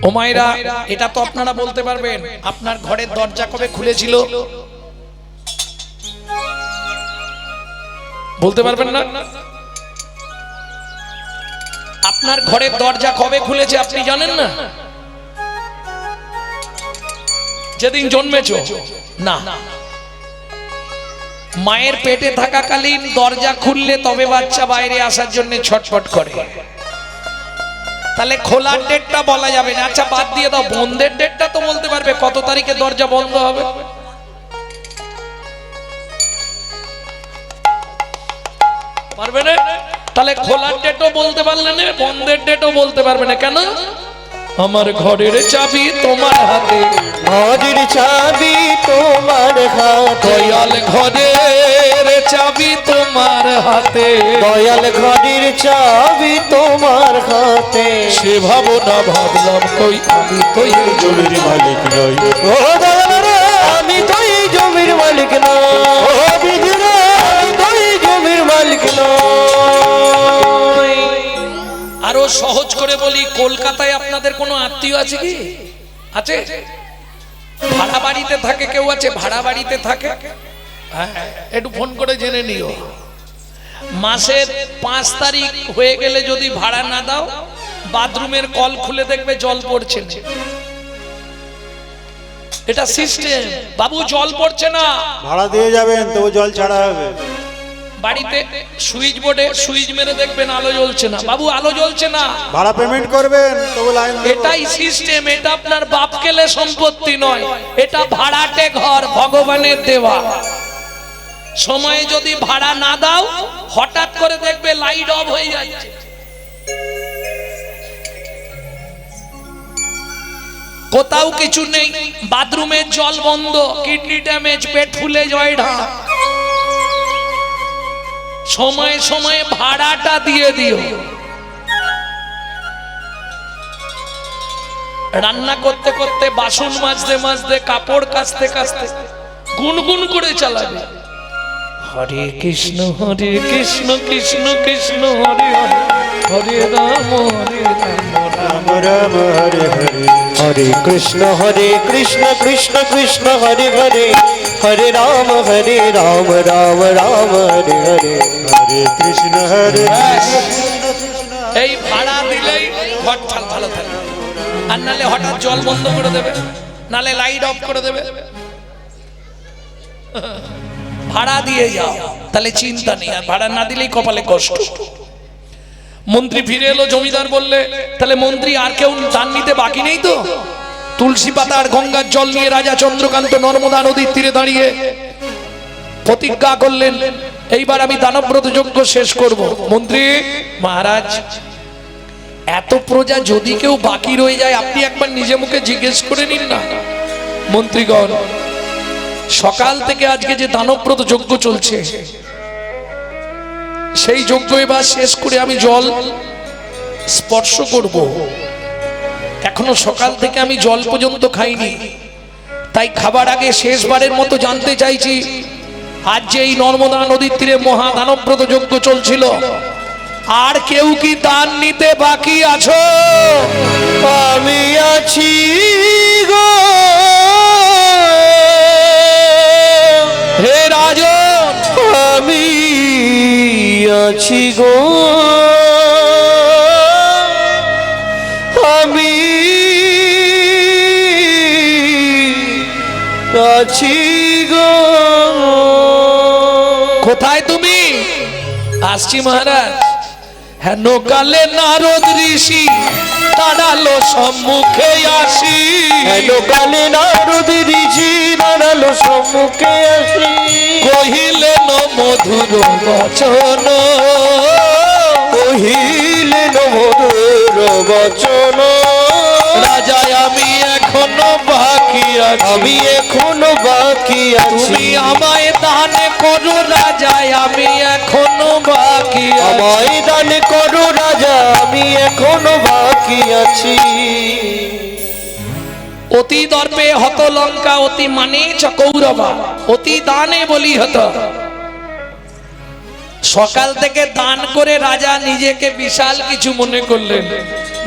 ও মায়েরা। এটা তো আপনারা বলতে পারবেন, আপনার ঘরের দরজা কবে খুলেছিল? বলতে পারবেন না? আপনার ঘরের দরজা কবে খুলেছে আপনি জানেন না? যেদিন জন্মেছো? না, মায়ের পেটে থাকাকালীন দরজা খুললে তবে বাচ্চা বাইরে আসার জন্য ছটফট করে। তাহলে খোলার ডেটটা বলা যাবে না। আচ্ছা বাদ দিয়ে দাও, বন্ধের ডেটটা তো বলতে পারবে, কত তারিখে দরজা বন্ধ হবে? পারবে না? তাহলে খোলার ডেটও বলতে পারলে না, বন্ধের ডেটও বলতে পারবে না। কেন? আমার ঘরের চাবি তোমার হাতে, ঘরের চাবি তোমার হাতে, দয়াল ঘরের চাবি তোমার হাতে, দয়াল ঘরের চাবি তোমার হাতে। সে ভাবনা ভাবলাম কই আমি তো এই জমির মালিক নই। ও দয়াল রে, আমি তো এই জমির মালিক না। ও বিধি রে, আমি তো এই জমির মালিক না। আরো সহজ করে বলি, কলকাতায় আপনাদের কোনো আত্মীয় আছে কি? আছে? ভাড়া বাড়িতে থাকে কেউ আছে? ভাড়া বাড়িতে থাকে? হ্যাঁ, একটু ফোন করে জেনে নিও। মাসের 5 তারিখ হয়ে গেলে যদি ভাড়া না দাও, বাথরুমের কল খুলে দেখবে জল পড়ছে না। এটা সিস্টেম। বাবু জল পড়ছে না, ভাড়া দিয়ে যাবেন তবু জল ছাড়া হবে। বাড়িতে সুইচ বোর্ডে সুইচ মেরে দেখবেন আলো জ্বলছে না। বাবু আলো জ্বলছে না, ভাড়া পেমেন্ট করবেন তবু লাইন দেব। এটাই সিস্টেম। এটা আপনার বাপ কেলে সম্পত্তি নয়, এটা ভাড়াটে ঘর, ভগবানের দেওয়া। সময়ে যদি ভাড়া না দাও, হঠাৎ করে দেখবে লাইট অফ হয়ে যাচ্ছে। কোথাও কিছু নেই, বাথরুমের জল বন্ধ, কিডনি ড্যামেজ, পেট ফুলে জয় ঢা। সময়ে সময়ে ভাড়াটা দিয়ে দিও। রান্না করতে করতে, বাসন মাজতে মাজতে, কাপড় কাচতে কাচতে গুনগুন করে চালাবে, হরে কৃষ্ণ কৃষ্ণ কৃষ্ণ হরে হরে, হরে রাম রাম রাম হরে হরে, হরে কৃষ্ণ কৃষ্ণ কৃষ্ণ হরে হরে, হরে রাম রাম রাম হরে হরে। হরে কৃষ্ণ হরে কৃষ্ণ। এই ভাড়া দিলেই ঘর ভালো থাকে। আর নালে হঠাৎ জল বন্ধ করে দেবে, নালে লাইট অফ করে দেবে। ভাড়া দিয়ে যাও, তাহলে চিন্তা নেই। আর ভাড়া না দিলেই কপালে কষ্ট। মন্ত্রী ফিরে এলো, জমিদার বললে তাহলে মন্ত্রী আর কেউ দান নিতে বাকি নেই তো? তুলসী পাতা আর গঙ্গার জল নিয়ে রাজা চন্দ্রকান্ত নর্মদা নদীর তীরে দাঁড়িয়ে প্রতিজ্ঞা করলেন, এইবার আমি দানব্রত যজ্ঞ শেষ করব। মন্ত্রী মহারাজ, এত প্রজা যদি কেউ বাকি রয়ে যায় আপনি একবার নিজে মুখে জিজ্ঞেস করে নিন না। মন্ত্রীগণ, সকাল থেকে আজকে যে দানব্রত যজ্ঞ চলছে সেই যজ্ঞ এবার শেষ করে আমি জল স্পর্শ করব। এখনো সকাল থেকে আমি জল পর্যন্ত খাইনি, তাই খাবার আগে শেষবারের মতো জানতে চাইছি, আজ যে এই নর্মদা নদীর তীরে মহা দানব্রত যজ্ঞ চলছিল, আর কেউ কি দান নিতে বাকি আছো? আমি আছি গো হে রাজন, আমি আছি গো, আমি আছি গো। কোথায় তুমি? আসছি মহারাজ। হেন কালে নারদ ঋষি দাঁড়ালো সম্মুখে আসি, হেন কালে নারদ ঋষি দাঁড়ালো সম্মুখে আসি, কহিলেন মধুর বচন, কহিলেন মধুর বচন, রাজা আমি এখনো বাকি আছি, আমি এখনো বাকি আছি, তুমি আমায় দান করো রাজা, আমি এখনো বাকি আছি, আমায় দান করো রাজা, আমি এখনো বাকি আছি। অতি দর্পে হত লঙ্কা, অতি মানে চ কৌরবা, অতি দানে বলি হত। সকাল থেকে দান করে রাজা নিজেকে বিশাল কিছু মনে করলেন।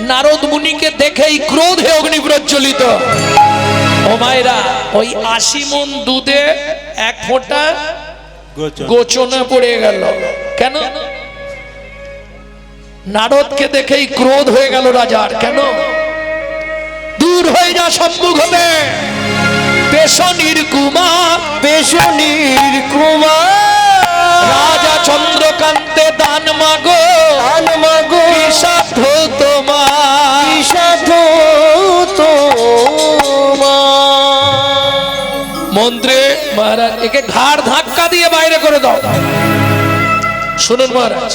নারদ মুনিকে দেখেই ক্রোধে অগ্নি প্রজ্বলিত। ও মায়েরা, ওই 80 মণ দুধে 1 ফোঁটা গোচনে পড়ে গেল। কেন? নারদকে দেখেই ক্রোধ হয়ে গেল রাজার। কেন? দূর হয়ে যা সম্মুখ হতে, পেশনির কুমার, পেশনির কুমার, রাজা চন্দ্রকান্তে দান মাগো, দান মাগো, কি সাধ্য তোমার, কি সাধ্য তোমার। মন্ত্রী মহারাজ, একে ঘাড় ধাক্কা দিয়ে বাইরে করে দাও। শুনুন মহারাজ,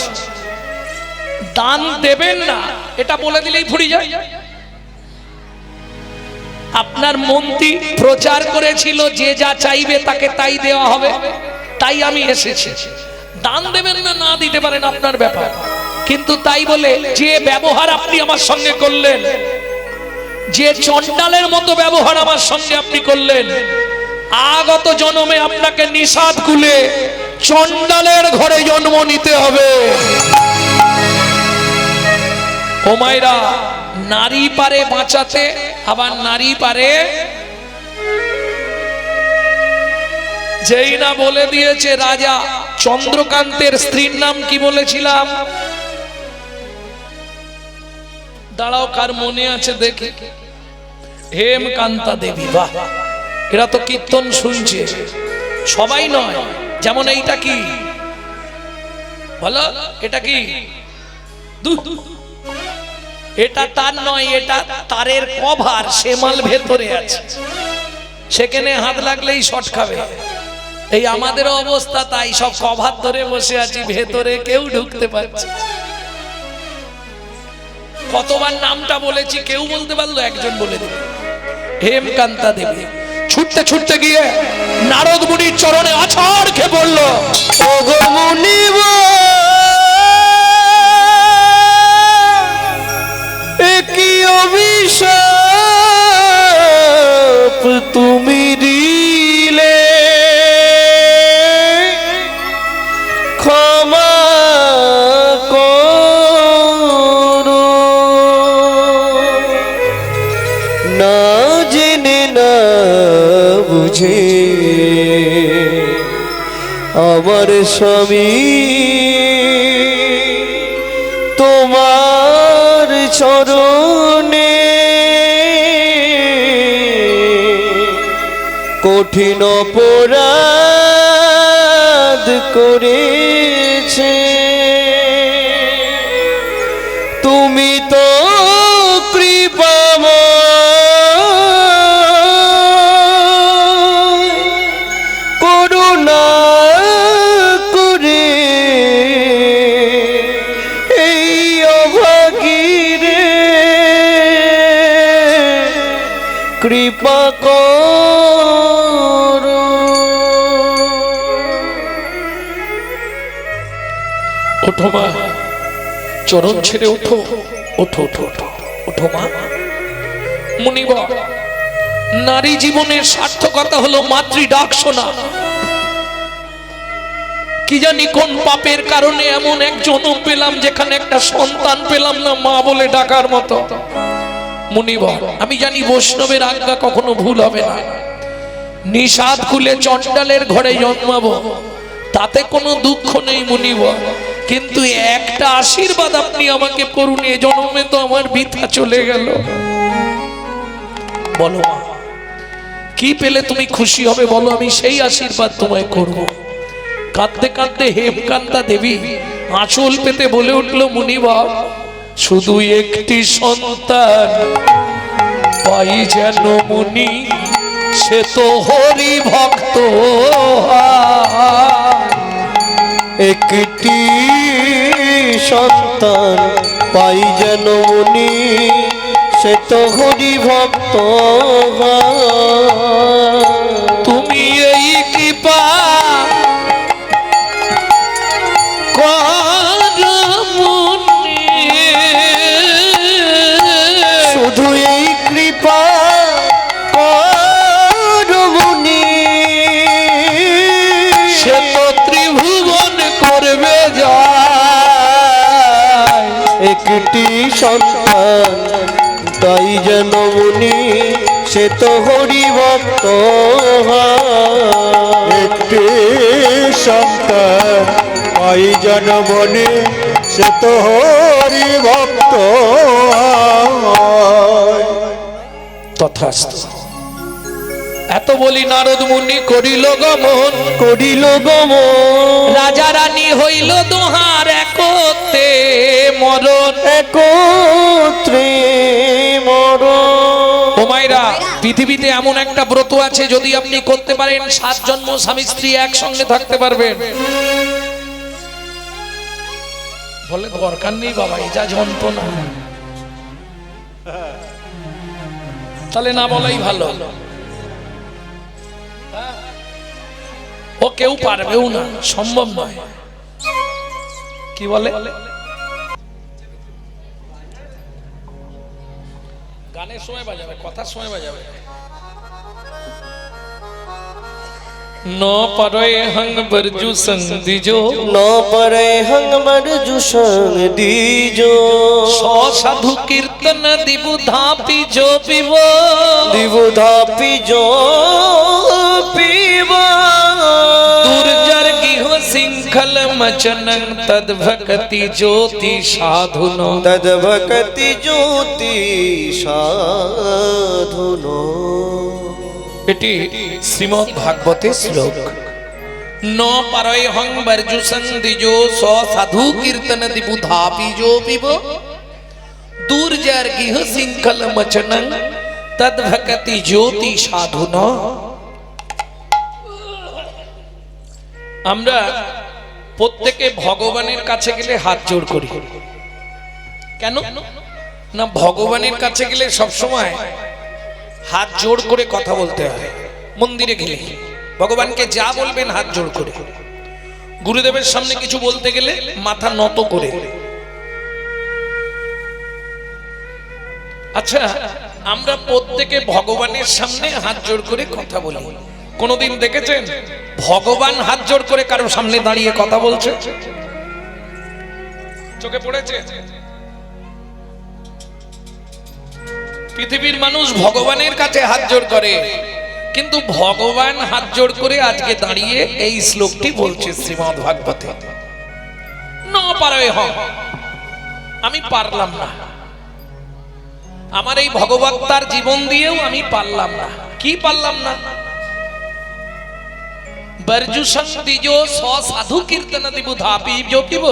দান দেবেন না এটা বলে দিলেই ফুরি যায়। আপনার মন্ত্রী প্রচার করেছিল যে যা চাইবে তাকে তাই দেওয়া হবে, তাই আমি এসেছি। দান দেবেন না না দিতে পারেন আপনার ব্যাপার, কিন্তু তাই বলে যে ব্যবহার আপনি আমার সঙ্গে করলেন, যে চণ্ডালের মতো ব্যবহার আমার সঙ্গে আপনি করলেন, আগত জন্মে আপনাকে নিষাদ কুলে চণ্ডালের ঘরে জন্ম নিতে হবে। ও মায়েরা, নারী পারে বাঁচাতে, আবার নারী পারে, যেই না বলে দিয়েছে রাজা চন্দ্রকান্তের স্ত্রীর নাম কি বলেছিলাম? দাঁড়াও, কার মনে আছে দেখি। হেমকান্তা দেবী। বাহ, এরা তো কীর্তন শুনছে। সবাই নয়, যেমন এইটা কি বলো, এটা কি? এটা তার নয়, এটা তারের কভার, সেমাল ভেতরে আছে, সেখানে হাত লাগলেই শট খাবে। এই আমাদের অবস্থা তাই, সব কভার ধরে বসে আছি, ভেতরে কেউ ঢুকতে পারছে। কতবার নামটা বলেছি, কেউ বলতে পারলো? একজন বলে দিল, হেমকান্তা দেবী। ছুটতে ছুটতে গিয়ে নারদ মুনির চরণে আছাড় খেয়ে পড়ল। ও গো মুনিব, কি অভিশাপ তুমি দিলে, ক্ষমা করো, না জেনে না বুঝে আমার স্বামী তোমার চরণে কঠিন অপরাধ করেছে। তুমি তো কৃপাময় কৃপা করো। ওঠো মা, চরণ ছেড়ে ওঠো, ওঠো ওঠো ওঠো, ওঠো মা। মুনিবা, নারী জীবনের সার্থকতা হলো মাতৃ ডাক শোনা। কি জানি কোন পাপের কারণে এমন এক জন্ম পেলাম যেখানে একটা সন্তান পেলাম না মা বলে ডাকার মতো। মুনিবা, আমি জানি বৈষ্ণবের আজ্ঞা কখনো ভুল হবে না। নিষাদ খুলে চণ্ডালের ঘরে জন্মাবো, তাতে কোনো দুঃখ নেই মুনিবা, কিন্তু একটা আশীর্বাদ আপনি আমাকে করুন, এ জন্মে তো আমার বৃথা চলে গেল। বলো মা, কি পেলে তুমি খুশি হবে বলো, আমি সেই আশীর্বাদ তোমায় করব। কাঁদতে কাঁদতে হেমকান্তা দেবী আঁচল পেতে বলে উঠল, মুনিবা শুধু একটি সন্তান পাই যেন মুনি, সে তো হরি ভক্ত। একটি সন্তান পাই যেন মুনি, সে তো হরি ভক্ত। তুমি এই কৃপা শুধু এই কৃপা করো মুনি, সে তো ত্রিভুবন করবে যায়। একটি সন্তান তাই যেন মুনি, সে তো হরি ভক্ত। একটি সন্তান পাই জনমনে, সে তো হরি ভক্ত। তথাস্তু। এত বলি নারদ মুনি করিল গমন, করিল গমন, রাজা রানী হইল দোহার একতে মরণ। একত্রে মরণ। ও মায়েরা, পৃথিবীতে এমন একটা ব্রত আছে যদি আপনি করতে পারেন 7 জন্ম স্বামী স্ত্রী একসঙ্গে থাকতে পারবেন। বলে দরকার নেই বাবা, এই যা যন্ত্রণা, তাহলে না বলাই ভালো। ও কেউ পারবেও না, সম্ভব নয়। কি বলে? গানের সময় বাজাবে, কথার সময় বাজাবে। ন পরে হং বরজু সঙ্গ দিজো, ন পরে হং বরজু সঙ্গ দিজো। সাধু কীর্তন দিবুধা পিজো পিব, দিবুধা পিজো পিব। দুর্জর গৃহ শৃঙ্খল মচনং তদ ভক্তি জ্যোতি সাধুন, তদ ভক্তি জ্যোতি সাধুন। এটি শ্রীমদ্ ভাগবতের শ্লোক। ন পরয় হং বরজু সন্দিজো সাধু কীর্তন দিবুধা পিজো পিব, দুর্জর গৃহ শৃঙ্খল মচনং তদ ভক্তি জ্যোতি সাধুন। আমরা প্রত্যেকে ভগবানের কাছে গেলে হাত জোড় করি। কেন না? ভগবানের কাছে গেলে সবসময় হাত জোড় করে কথা বলতে হয়। মন্দিরে গেলে ভগবানকে যা বলবেন হাত জোড় করে, গুরুদেবের সামনে কিছু বলতে গেলে মাথা নত করে। আচ্ছা, আমরা প্রত্যেকে ভগবানের সামনে হাত জোড় করে কথা বলি। কোনদিন দেখেছেন ভগবান হাত জোড় করে কারো সামনে দাঁড়িয়ে কথা বলছে? চোখে পড়েছে? পৃথিবীর মানুষ ভগবানের কাছে হাত জোড় করে, কিন্তু ভগবান হাত জোড় করে আজকে দাঁড়িয়ে এই শ্লোকটি বলছে শ্রীমদ্ ভাগবতে। ন পারয় হং, আমি পারলাম না, আমার এই ভগবত্তার জীবন দিয়েও আমি পারলাম না। কি পারলাম না? বরজু সন্দিজো সাধু কীর্তন দিবুধা পিজো পিব,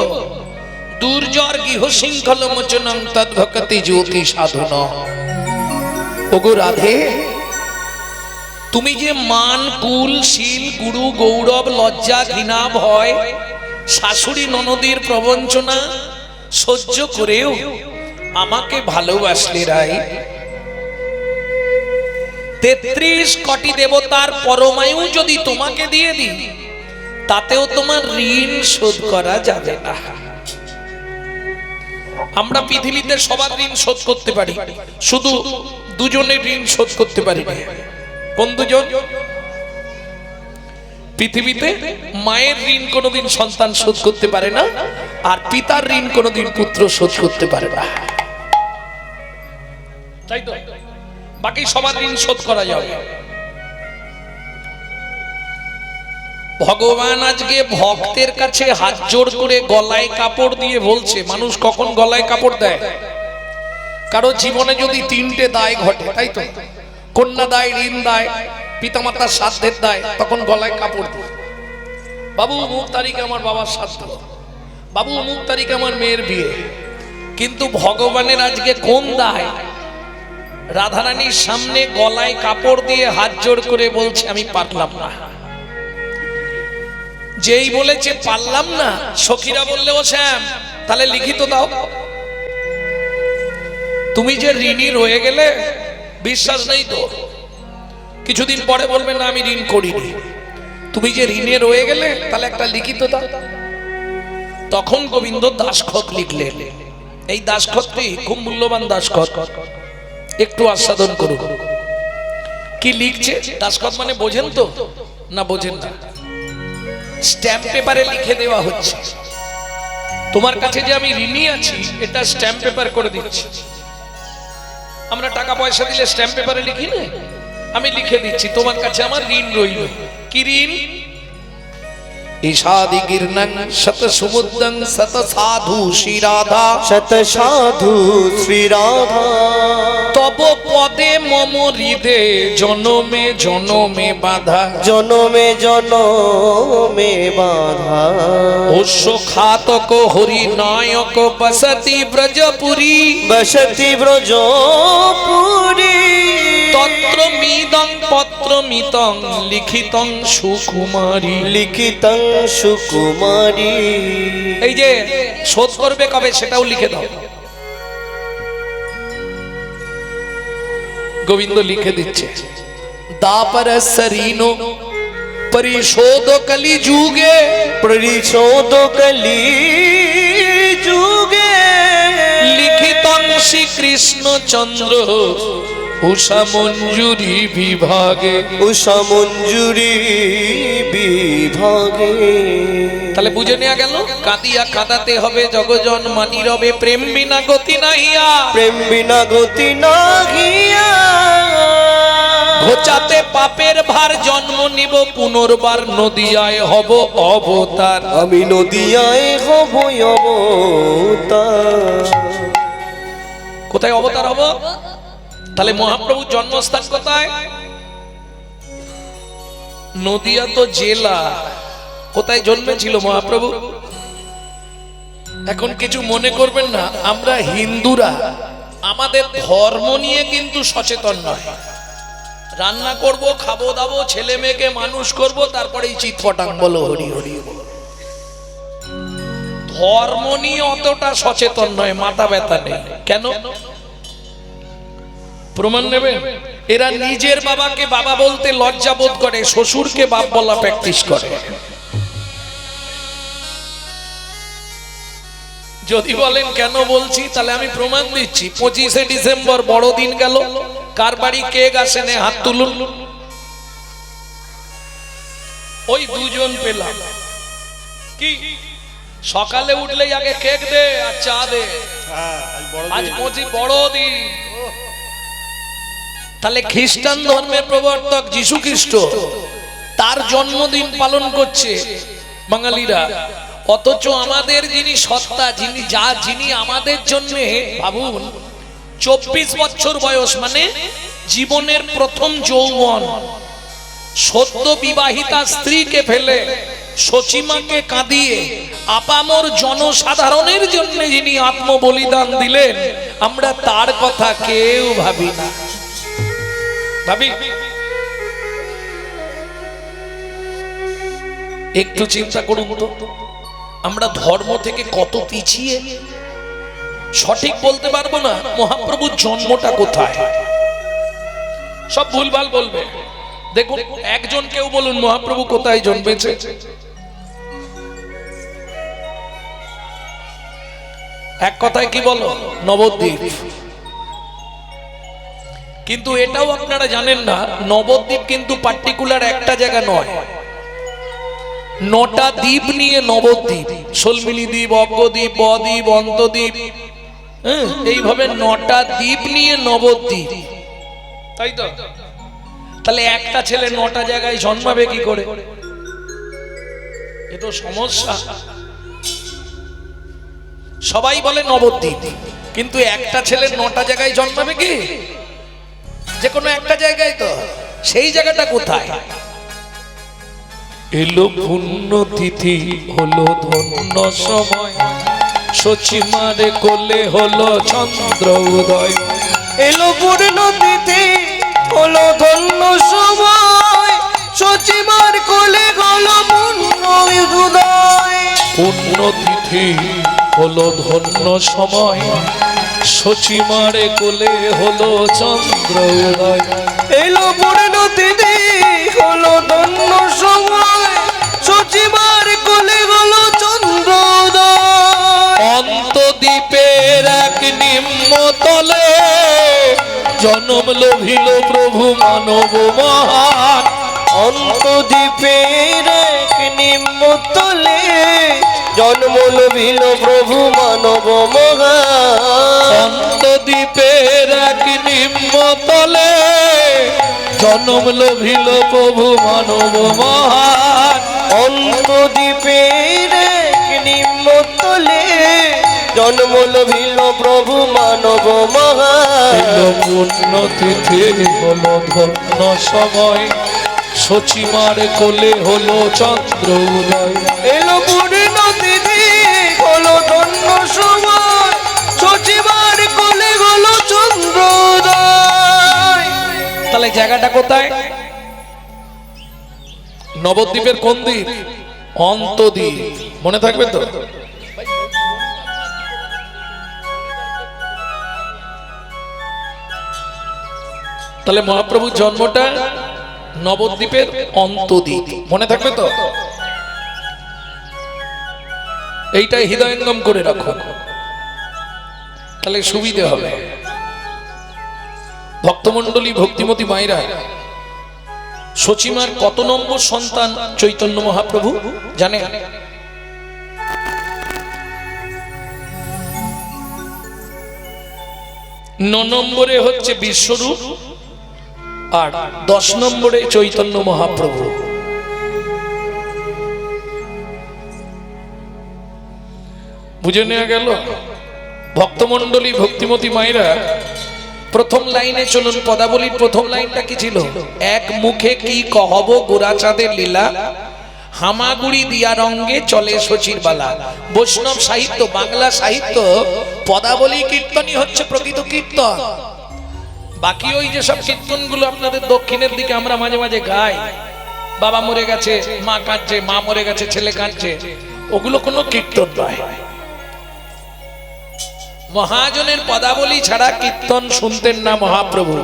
দুর্জর গৃহ শৃঙ্খল মোচনং তদ ভক্তি জ্যোতি সাধন। ওগো রাধে, তুমি যে মান কুল শীল গুরু গৌরব লজ্জা ঘৃণা ভয় শাশুড়ি ননদীর প্রবঞ্চনা সহ্য করেও আমাকে ভালোবাসলে রাই। 33 কোটি দেবতার পরমায়ু যদি তোমাকে দিয়ে দিই, তাতেও তোমার ঋণ শোধ করা যাবে না। আমরা পৃথিবীতে সবার ঋণ শোধ করতে পারি, শুধু দুজনের ঋণ শোধ করতে পারি না। কোন দুজন? পৃথিবীতে মায়ের ঋণ কোনোদিন সন্তান শোধ করতে পারে না, আর পিতার ঋণ কোনোদিন পুত্র শোধ করতে পারে না, তাই তো? বাকি সবার ঋণ শোধ করা যাবে। ভগবান আজকে ভক্তের কাছে হাত জোড় করে গলায় কাপড় দিয়ে বলছে, মানুষ কখন গলায় কাপড় দেয়? কারো জীবনে যদি 3টে দায় ঘটে, তাই তো, কন্যা দায়, ঋণ দায়, পিতামাতার শ্রাদ্ধের দায়, তখন গলায় কাপড় দেয়। বাবু অমুক তারিখে আমার বাবার শ্রাদ্ধ, বাবু অমুক তারিখে আমার মেয়ের বিয়ে। কিন্তু ভগবানের আজকে কোন দায়? রাধারানীর সামনে গলায় কাপড় দিয়ে হাত জোড় করে বলছে, আমি পারলাম না। যেই বলেছে পারলাম না, সখীরা বললে, ও শ্যাম তাহলে লিখিত দাও। তুমি যে ঋণী রয়ে গেলে, বিশ্বাস নেই তো, কিছুদিন পরে বলবে না আমি ঋণ করিনি। তুমি যে ঋণে রয়ে গেলে, তাহলে একটা লিখিত দাও। তখন গোবিন্দ দাসখত লিখলেন। এই দাসখতটি খুব মূল্যবান দাসখত, একটু আস্বাদন করুন। কি লিখছে দাসখত মানে বোঝেন তো? না বোঝেন না? স্ট্যাম্প পেপারে লিখে দেওয়া হচ্ছে, তোমার কাছে যে আমি ঋণী আছি এটা স্ট্যাম্প পেপার করে দিচ্ছি। আমরা টাকা পয়সা দিলে স্ট্যাম্প পেপারে লিখি না? আমি লিখে দিচ্ছি তোমার কাছে আমার ঋণ রইল। কি ঋণ? ঈশাদি গিরনং শত সমুদ্রং শত সাধু শ্রী রাধা, শত সাধু শ্রী রাধা, তব পদে মম হৃদে জনমে জনমে বাধা, জনমে জনমে বাধা। অশ্ব খাতক হরি নায়ক বসতি ব্রজপুরী, বসতি ব্রজপুরী, তত্র মিদং পত্র মিতং লিখিতং সুকুমারী, লিখিতং সুকুমারী। এই যে শোধ করবে কবে সেটাও লিখে দাও। গোবিন্দ লিখে দিচ্ছে, দাপর সরিনো পরিশোধ কলি যুগে, পরিশোধ কলি যুগে, লিখিতং শ্রী কৃষ্ণ চন্দ্র উষা মঞ্জুরি বিভাগে, উষা মঞ্জুরি বিভাগে। তাহলে বুঝে নেওয়া গেল, কাঁদিয়া কাঁদাতে হবে জগজন মানি রবে, প্রেম বিনা গতি নাহিয়া, প্রেম বিনা গতি নাহিয়া। ঘোচাতে পাপের ভার জন্ম নিব, পুনর্বার নদিয়ায় হব অবতার, আমি নদিয়ায় হব অবতার। কোথায় অবতার হব? তাহলে মহাপ্রভুর জন্মস্থান কোথায়? নদিয়া তো জেলা। কোথায় জন্মেছিল মহাপ্রভু? এখন কিছু মনে করবেন না, আমরা হিন্দুরা আমাদের ধর্ম নিয়ে কিন্তু সচেতন নয়। রান্না করব, খাবো দাবো, ছেলে মেয়েকে মানুষ করব, তারপরে চিৎপটাং বলো হরি হরি। ধর্ম নিয়ে অতটা সচেতন নয়, মাথা ব্যথা নেই। কেন? প্রমাণ নেবেন? এরা নিজের বাবাকে বাবা বলতে লজ্জা বোধ করে, শ্বশুরকে বাপ বলা প্র্যাকটিস করে। যদি বলেন কেন বলছি, তাহলে আমি প্রমাণ দিচ্ছি। 25শে ডিসেম্বর বড়দিন গেল, কার বাড়ি কেক আসেনে হাত তুলুন। ওই দুজন পেলাম। কি সকালে উঠলেই আগে কেক দে আর চা দে, আজ 25 বড়দিন। তাহলে খ্রিস্টান ধর্মের প্রবর্তক যীশু খ্রিস্ট তার জন্মদিন পালন করছে বাঙালিরা, অথচ আমাদের যিনি সত্তা, যিনি আমাদের জন্য, ভাবুন 24 বছর বয়স মানে জীবনের প্রথম যৌবন, সদ্য বিবাহিতা স্ত্রীকে ফেলে সচিমাকে কাঁদিয়ে আপামর জনসাধারণের জন্য যিনি আত্মবলিদান দিলেন, আমরা তার কথা কেউ ভাবি না। ভাবি? একটু চিন্তা করুন তো, আমরা ধর্ম থেকে কত পিছিয়ে। সঠিক বলতে পারবো না মহাপ্রভুর জন্মটা কোথায়, সব ভুলভাল বলবে। দেখুন একজন কেউ বলুন মহাপ্রভু কোথায় জন্মেছে? এক কথায় কি বলো? নবদ্বীপ। কিন্তু এটাও আপনারা জানেন না, নবদ্বীপ কিন্তু পার্টিকুলার একটা জায়গা নয়, 9টা দ্বীপ নিয়ে নবদ্বীপ। শোলমিলি দ্বীপ, অজ্ঞদ্বীপ, বদ্বীপ, অন্তদ্বীপ, এইভাবে 9টা দ্বীপ নিয়ে নবদ্বীপ, তাই তো? তাহলে একটা ছেলে 9টা জায়গায় জন্মাবে কি করে? এ তো সমস্যা। সবাই বলে নবদ্বীপ, কিন্তু একটা ছেলে 9টা জায়গায় জন্মাবে কি? যে কোনো একটা জায়গায়, তো সেই জায়গাটা কোথায়? এলো পুণ্য তিথি, হলো ধন্য সময়, সচিমারে কোলে হলো চন্দ্র উদয়। এলো পূর্ণ তিথি, হলো ধন্য সময়, সচিমার কোলে হলো পুণ্য উদয়। পুণ্য তিথি হলো ধন্য সময়, সচিমারে কোলে হলো চন্দ্র উদয়। এলো পূর্ণ তিথি, হলো ধন্য সময়, সচিমার কোলে হলো চন্দ্র উদয়। অন্তদ্বীপের এক নিম্ন তলে জন্ম লভিল প্রভু মানব মহান। অন্তদ্বীপের এক নিম্ন তলে জন্ম লভিল প্রভু মানব মহান। অন্তদ্বীপের এক নিম্ন তলে জন্ম লভিল প্রভু মানব মহান। অন্তদ্বীপের এক নিম্ন তলে জন্ম লভিল প্রভু মানব মহান। এলো পুণ্য তিথি, হলো ধন্য সময়, সচিমার কোলে হলো চন্দ্র উদয়। এলো পূর্ণ তিথি, হলো ধন্য সময়, সচিমার কোলে হলো চন্দ্র উদয়। তাহলে জায়গাটা কোথায়? নবদ্বীপের কোন দ্বীপ? অন্তদ্বীপ। মনে থাকবে তো? তাহলে মহাপ্রভুর জন্মটা নবদ্বীপের অন্তদ্বীপ, মনে থাকবে তো? এইটাই হৃদয়ঙ্গম করে রাখো, তাহলে সুবিধে হবে। ভক্তমণ্ডলী, ভক্তিমতী মায়েরা, সচিমার কত নম্বর সন্তান চৈতন্য মহাপ্রভু জানে? 9 নম্বরে হচ্ছে বিশ্বরূপ, আর 10 নম্বরে চৈতন্য মহাপ্রভু। বুঝে নেওয়া গেল? ভক্তমণ্ডলী, ভক্তিমতী মায়েরা, প্রথম লাইনে চলুন। পদাবলীর প্রথম লাইনটা কি ছিল? এক মুখে কি কহব গোরাচাঁদের লীলা, হামাগুড়ি দিয়া রঙ্গে চলে শচীর বালা। বৈষ্ণব সাহিত্য, বাংলা সাহিত্য, পদাবলী কীর্তনই হচ্ছে প্রকৃত কীর্তন। বাকি ওই যে সব কীর্তনগুলো আপনাদের দক্ষিণের দিকে আমরা মাঝে মাঝে গাই, বাবা মরে গেছে, মা কাঁদছে, মা মরে গেছে, ছেলে কাঁদছে, ওগুলো কোনো কীর্তন নয়। মহাজনের পদাবলী ছাড়া কীর্তন শুনতেন না মহাপ্রভু।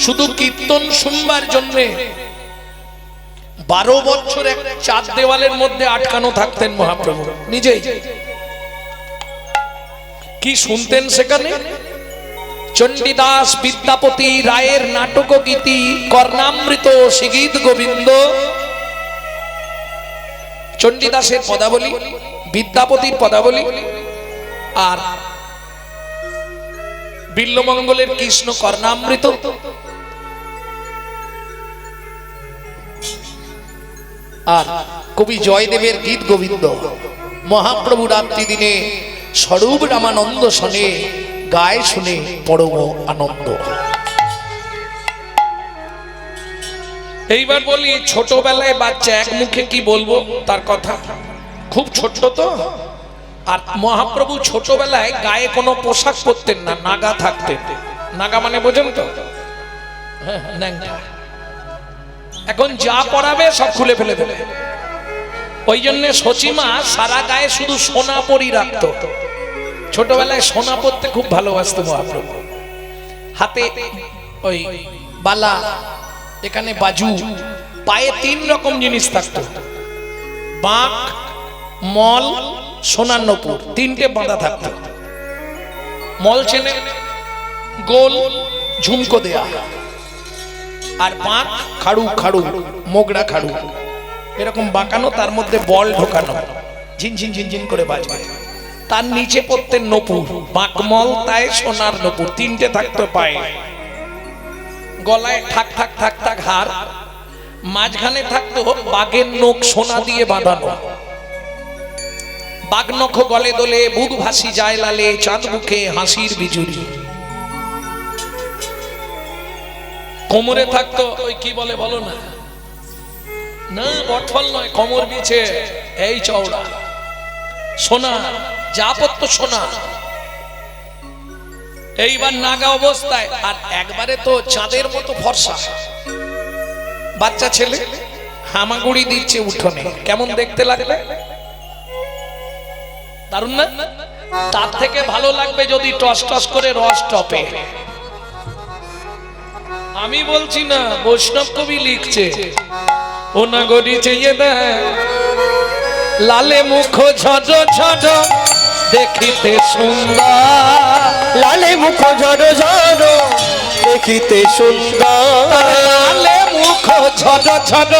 শুধু কীর্তন শুনবার জন্যে 12 বছর এক চার দেওয়ালের মধ্যে আটকানো থাকতেন মহাপ্রভু নিজেই। কি শুনতেন সেখানে? চণ্ডীদাস বিদ্যাপতি রায়ের নাটক গীতি, কর্ণামৃত সঙ্গীত গোবিন্দ। চণ্ডীদাসের পদাবলী, বিদ্যাপতির পদাবলী, আর বিল্লমঙ্গলের কৃষ্ণ কর্ণামৃত, আর কবি জয়দেবের গীত গোবিন্দ। মহাপ্রভু রাত্রি দিনে স্বরূপ রামানন্দ শনে গায়ে শুনে পরম আনন্দ। এইবার বলি, ছোটবেলায় বাচ্চা এক মুখে কি বলবো তার কথা, খুব ছোট তো। আর মহাপ্রভু ছোটবেলায় গায়ে কোনো পোশাক পরতেন না, নাগা থাকতেন। নাগা মানে বোঝেন তো? এখন যা পরাবে সব খুলে ফেলে দেবে। ওই জন্য সচিমা সারা গায়ে শুধু সোনা পরি রাখত। ছোটবেলায় সোনা পরতে খুব ভালোবাসত মহাপ্রভু। হাতে ওই বালা, এখানে বাজু, পায়ে 3 রকম জিনিস থাকতো, বাঁক, মল, সোনার নপুর, 3টে বাঁধা থাকতো। মল চেনে, গোল ঝুমকো দেয়া, আর বাঁক খাড়ু খাড়ু, মোগড়া খাড়ু, এরকম বাঁকানো, তার মধ্যে বল ঢোকানো, ঝিনঝিন ঝিনঝিন করে বাজবে। তার নিচে পড়তেন নপুর, বাঁকমল তাই সোনার নপুর, 3টে থাকতো পায়ে। গলায় ঠাক ঠাক ঠাক ঠাক হার, মাঝখানে থাকতো বাঘের নখ সোনা দিয়ে বাঁধানো। বাঘ নখ গলে দোলে, বুক ভাসি যায় লালে, চাঁদ মুখে হাসির বিজুরি। কোমরে থাকতো ওই কি বলে বলো না, না বটফল নয়, কোমর বিছে এই চওড়া, সোনা, যা পড়তো সোনা। এইবার নাগা অবস্থায়, আর একবারে তো চাঁদের মতো ফর্সা, বাচ্চা ছেলে হামাগুড়ি দিচ্ছে উঠোনে, কেমন দেখতে লাগবে? দারুণ না? তার থেকে ভালো লাগবে যদি টস টস করে রস টপে। আমি বলছি না, বৈষ্ণব কবি লিখছে, ও নাগরি চেয়ে দেখ, লালে মুখ ঝড় ঝড় দেখিতে সুন্দর, লালে মুখ ঝড় ঝড় দেখিতে সুন্দর, লালে মুখ ঝড় ঝড়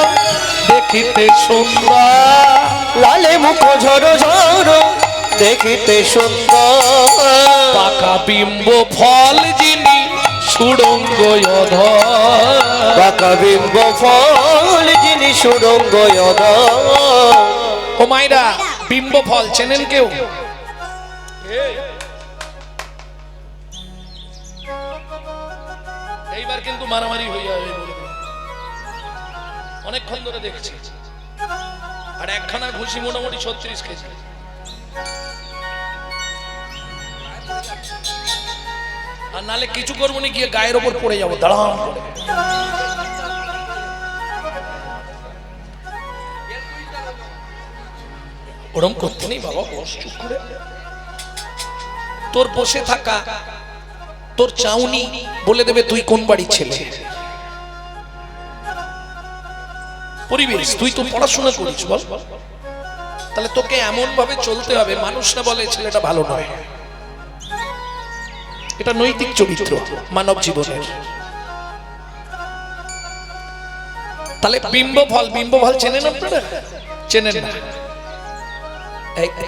দেখিতে সুন্দর, লালে মুখ ঝড় ঝড় দেখিতে সুন্দর, পাকা বিম্ব ফল যিনি সুড়ঙ্গ অধর, পাকা বিম্ব ফল যিনি সুড়ঙ্গ অধর। ও মাইরা, বিম্ব ফল চেনেন কেউ? এইবার কিন্তু মারামারি হয়ে যাবে, অনেকক্ষণ ধরে দেখছি, আর একখানা ঘুষি মোটামুটি 36 কেজি। আর নালে কিছু করবো না, গিয়ে গায়ের ওপর পড়ে যাবো দাঁড়াম করে। ওরম করতে নেই বাবা, বস চুপ করে। তোর বসে থাকা, তোর চাউনি বলে দেবে তুই কোন বাড়ির ছেলে। পরিবেশ, তুই তো পড়াশোনা করিস, বল, তাহলে তোকে এমন ভাবে চলতে হবে মানুষ না বলে ছেলেটা ভালো নয়। এটা নৈতিক চরিত্র মানব জীবনের। তাহলে বিম্ব ফল চেনেন আপনারা? চেনেন না?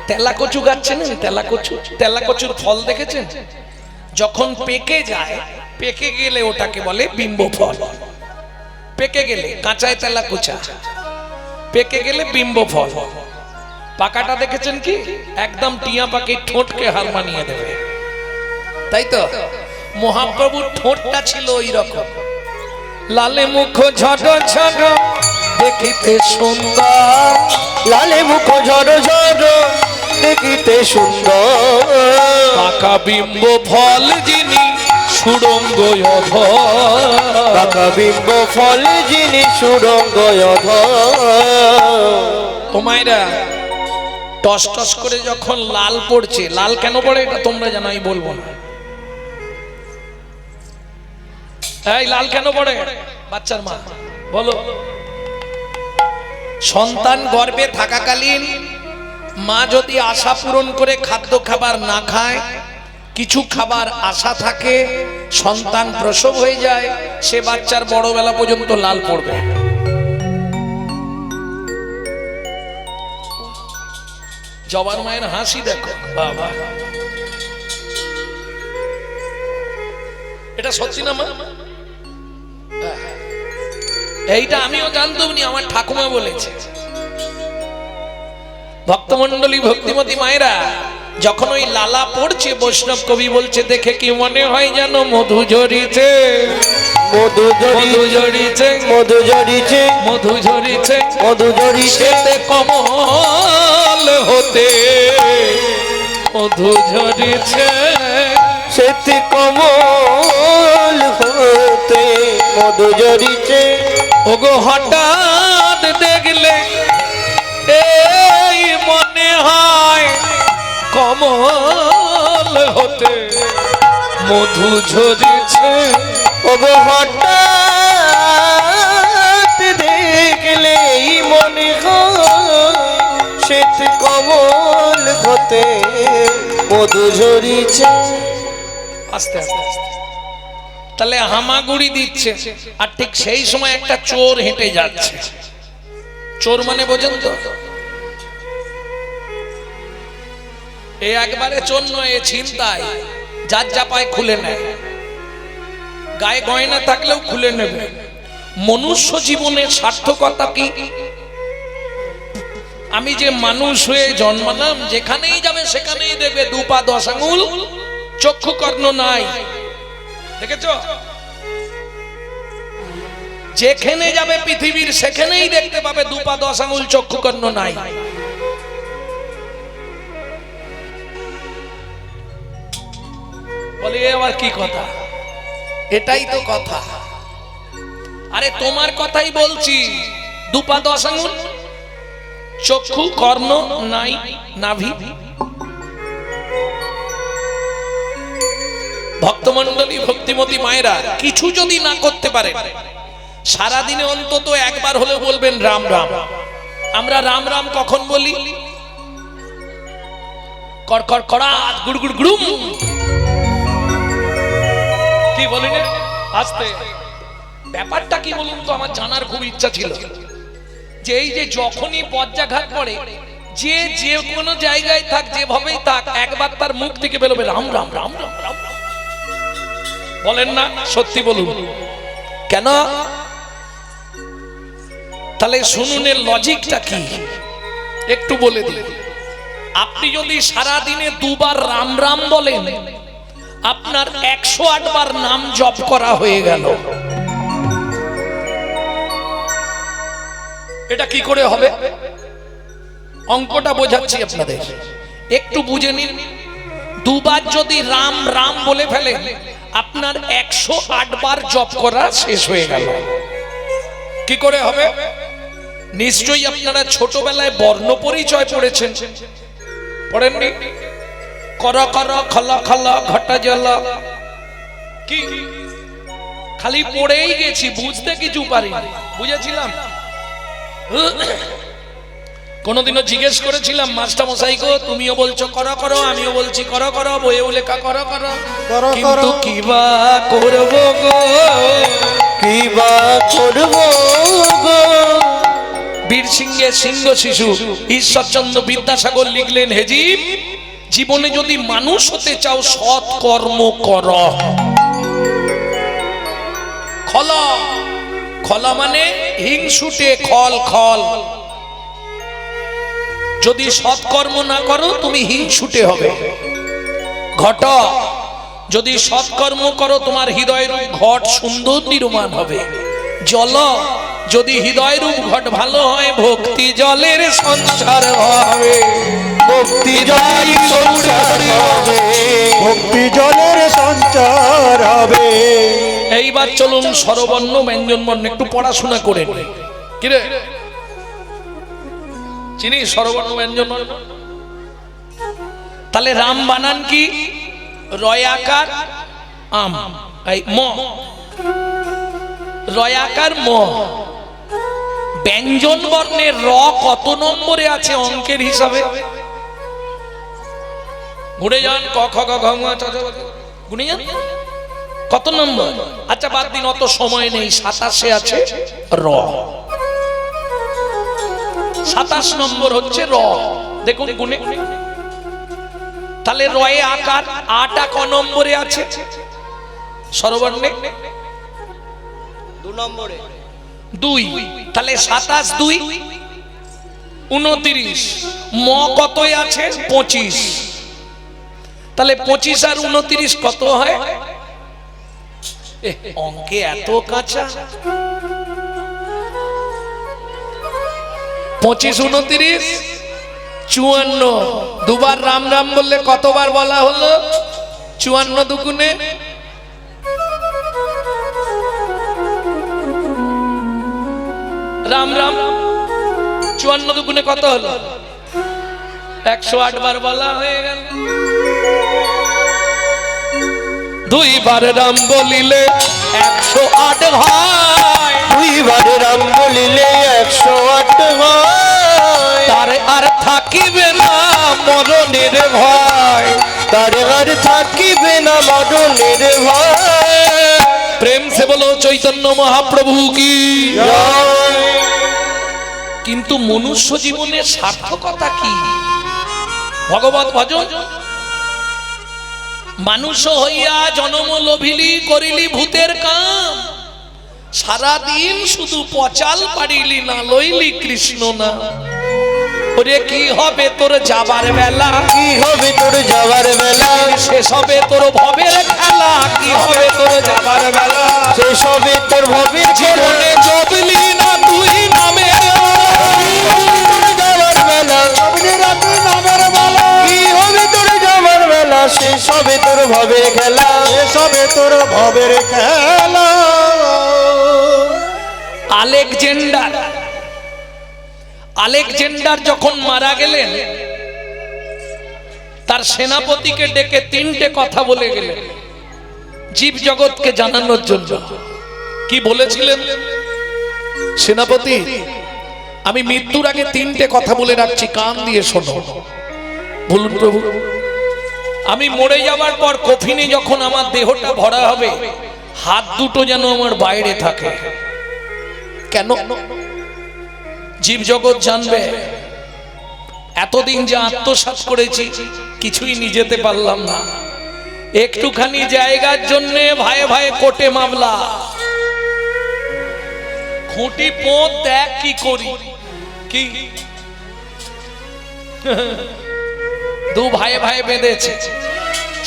তেলা কচু গাছ চেনেন? তেলা কচুর ফল দেখেছেন? যখন পেকে যায়, পেকে গেলে ওটাকে বলে বিম্ব ফল। পেকে গেলে কাঁচায় তেলা কোচা, পেকে গেলে বিম্ব ফল। পাকাটা দেখেছেন কি? একদম টিয়া পাখি ঠোঁটকে হার মানিয়ে দেবে, তাই তো? মহাপ্রভুর ঠোঁটটা ছিল ওই রকম, লালে মুখ ঝড় ঝড় দেখিতে সুন্দর, লালে মুখ ঝড় ঝড় দেখিতে সুন্দর, পাকা বিম্ব ফল যিনি সুড়ঙ্গ অধর, পাকা বিম্ব ফল যিনি সুড়ঙ্গ অধর। ও মায়েরা, টস টস করে যখন লাল পড়ছে, লাল কেন পড়ে এটা তোমরা জানো, আমি বলবো না। এই লাল কেন পড়ে? বাচ্চার মা বলো। সন্তান গর্ভে থাকাকালীন মা যদি আশা পূরণ করে খাদ্য খাবার না খায়, কিছু খাবার আশা থাকে, সন্তান প্রসব হয়ে যায়, সে বাচ্চার বড়বেলা পর্যন্ত লাল পড়বে। জবান মায়ের হাসি দেখো বাবা, এটা সত্যি না মা? এইটা আমিও জানতাম নি, আমার ঠাকুমা বলেছে। ভক্তমন্ডলী, ভক্তিমতী মায়েরা, যখন ওই লালা পড়ছে, বৈষ্ণব কবি বলছে, দেখে কি মনে হয় যেন মধু ঝরিছে, মধু মধু ঝরিছে, মধু ঝরিছে, মধু ঝরিছে, মধু ঝরিছে, সেতে কমল হতে মধু ঝরিছে, সেতে কমল হতে মধু ঝরিছে। ওগো হঠাৎ দেখলে এই মনে হয় কমল হতে মধু ঝরিছে, ওগো হঠাৎ দেখলেই মনে হয় শ্বেত কমল হতে মধু ঝরিছে। আস্তে আস্তে আস্তে। তাহলে হামাগুড়ি দিচ্ছে আর ঠিক সেই সময় একটা চোর হেঁটে যাচ্ছে। চোর মানে বোঝেন তো? এ একবারে চোর নয়, এ ছিনতাই। যার যা পায় খুলে নেয়, গায়ে গয়না থাকলেও খুলে নেবে। মনুষ্য জীবনের সার্থকতা কি? আমি যে মানুষ হয়ে জন্মালাম, যেখানেই যাবে সেখানেই দেবে 2 পা 10 আঙুল, চক্ষু কর্ণ নাই। দেখেছ? যেখানে যাবে পৃথিবীর সেখানেই দেখতে পাবে 2 পা 10 আঙুল, চক্ষু কর্ণ নাই। বলে এ আবার কি কথা? এটাই তো কথা। আরে তোমার কথাই বলছি। 2 পা 10 আঙুল, চক্ষু কর্ণ নাই, নাভি। ভক্তমণ্ডলী, ভক্তিমতী মায়েরা, কিছু যদি না করতে পারে, সারাদিনে অন্তত একবার হলেও বলবেন রাম রাম। আমরা রাম রাম কখন বলি? কর কর করাত, গুড় গুড় গুড়ুম। কি বলেন? আস্তে। ব্যাপারটা কি বলুন তো? আমার জানার খুব ইচ্ছা ছিল যে এই যে যখনই বজ্রাঘাত পড়ে, যে যে কোনো জায়গায় থাক, যেভাবেই থাক, একবার তার মুখ থেকে বেরোবে রাম রাম রাম রাম রাম। বলেন না? সত্যি বলুন, কেন? তাহলে শুনুন এর লজিকটা কি একটু বলে দিই। আপনি যদি সারা দিনে 2 বার রাম রাম বলেন, আপনার 108 বার নাম জপ করা হয়ে গেল। এটা কি করে হবে? অঙ্কটা বোঝাচ্ছি আপনাদের, একটু বুঝে নিন। 2 বার যদি রাম রাম বলে ফেলেন, আপনার 108 বার জপ করা শেষ হয়ে গেল। কি করে হবে? নিশ্চয়ই আপনারা ছোটবেলায় বর্ণ পরিচয় পড়েছেন, পড়েননি? কর কর খল খল ঘট জল, কি খালি পড়েই গেছি, বুঝতে কিছু পারি। বুঝেছিলাম? কোনদিনও জিজ্ঞেস করেছিলাম মাস্টার মশাই গো, তুমিও বলছো করো করো, আমিও বলছি করো করো, বইয়েও লেখা করো করো, কিন্তু কিবা করব গো, কিবা করব গো। বীর সিংহের সিংহ শিশু ঈশ্বরচন্দ্র বিদ্যাসাগর লিখলেন, হেজিব, জীবনে যদি মানুষ হতে চাও সৎ কর্ম কর। খল, খল মানে হিংসুটে, খল খল। যদি সৎকর্ম না করো তুমি হিংসুটে হবে। ঘট, যদি সৎকর্ম করো তোমার হৃদয়ের ঘট সুন্দর নির্মাণ হবে। জল, যদি হৃদয় রূপ ঘট ভালো হয়, ভক্তি জলের সঞ্চার হবে। ভক্তি জলের সঞ্চার হবে, ভক্তি জলের সঞ্চার হবে। এইবার চলুন স্বরবর্ণ ব্যঞ্জন বর্ণ একটু পড়াশোনা করে। কিরে চিনি স্বরবর্ণ ব্যঞ্জন বর্ণ? তাহলে রাম বানান কি? রয়াকার আম, এই ম, রয়াকার ম। ব্যঞ্জন বর্ণের র কত নম্বরে আছে অঙ্কের হিসাবে? ঘুরে যান, ক খ গ ঘ ঙ চ ছ, গুনে যান কত নম্বর? আচ্ছা বাদ দিন, অত সময় নেই। 27 আছে র, 27 নম্বর হচ্ছে র। দেখুন গুনে। তাহলে রয়ে আকার 8 ক নম্বরে আছে স্বরবর্ণে? 2 নম্বরে 2। তাহলে 27 2 29। ম কতই আছে? 25। তাহলে 25 আর 29 কত হয়? অঙ্কে এত কাঁচা। 25 29 54। দুবার রাম রাম বললে কতবার বলা হলো? 54 দুগুণে রাম রাম, 54 দুগুণে কত হলো? 108 বার বলা হয়ে গেল। দুইবার রাম বলিলে 108 হয়, দুইবার রাম বলিলে 108 হয়, তার আর থাকিবে না মরণের ভয়, তার আর থাকিবে না মরণের ভয়। প্রেম সে বলো চৈতন্য মহাপ্রভু কি। কিন্তু মনুষ্য জীবনের সার্থকতা কি? ভগবত ভজন। মানুষ হইয়া জন্ম লভিলি, করিলি ভূতের কাম, সারাদিন শুধু পচাল পারিলি না, লইলি কৃষ্ণ না। ওরে কি হবে তোর যাবার বেলা, কি হবে তোর যাবার বেলা, শেষ হবে তোর ভবের খেলা, কি হবে তোর যাবার বেলা, শেষ হবে তোর ভবের খেলা। জীবনে জবলি না তুই নামের যাবার বেলা, নামের বেলা কি হবে তোর যাবার বেলা, শেষ হবে তোর ভবের খেলা, শেষ হবে তোর ভবের খেলা। আলেকজান্ডার, আলেকজান্ডার যখন মারা গেলেন, তার সেনাপতিকে ডেকে 3টে কথা বলে গেলেন জীব জগৎকে জানানোর জন্য। কি বলেছিলেন? সেনাপতি, আমি মৃত্যুর আগে 3টে কথা বলে রাখছি, কান দিয়ে শোনো। বলুন প্রভু। আমি মরে যাওয়ার পর কফিনে যখন আমার দেহটা ভরা হবে, হাত দুটো যেন আমার বাইরে থাকে। কেন? জীব জগৎ জানবে এতদিন যে আত্মসাৎ করেছি কিছুই নিজেতে পারলাম না, একটুখানি জায়গার জন্য ভাই ভাই কোর্টে মামলা, খুঁটি পোঁত দেখ কি করি। কি দু ভাই ভাই বেঁধেছে,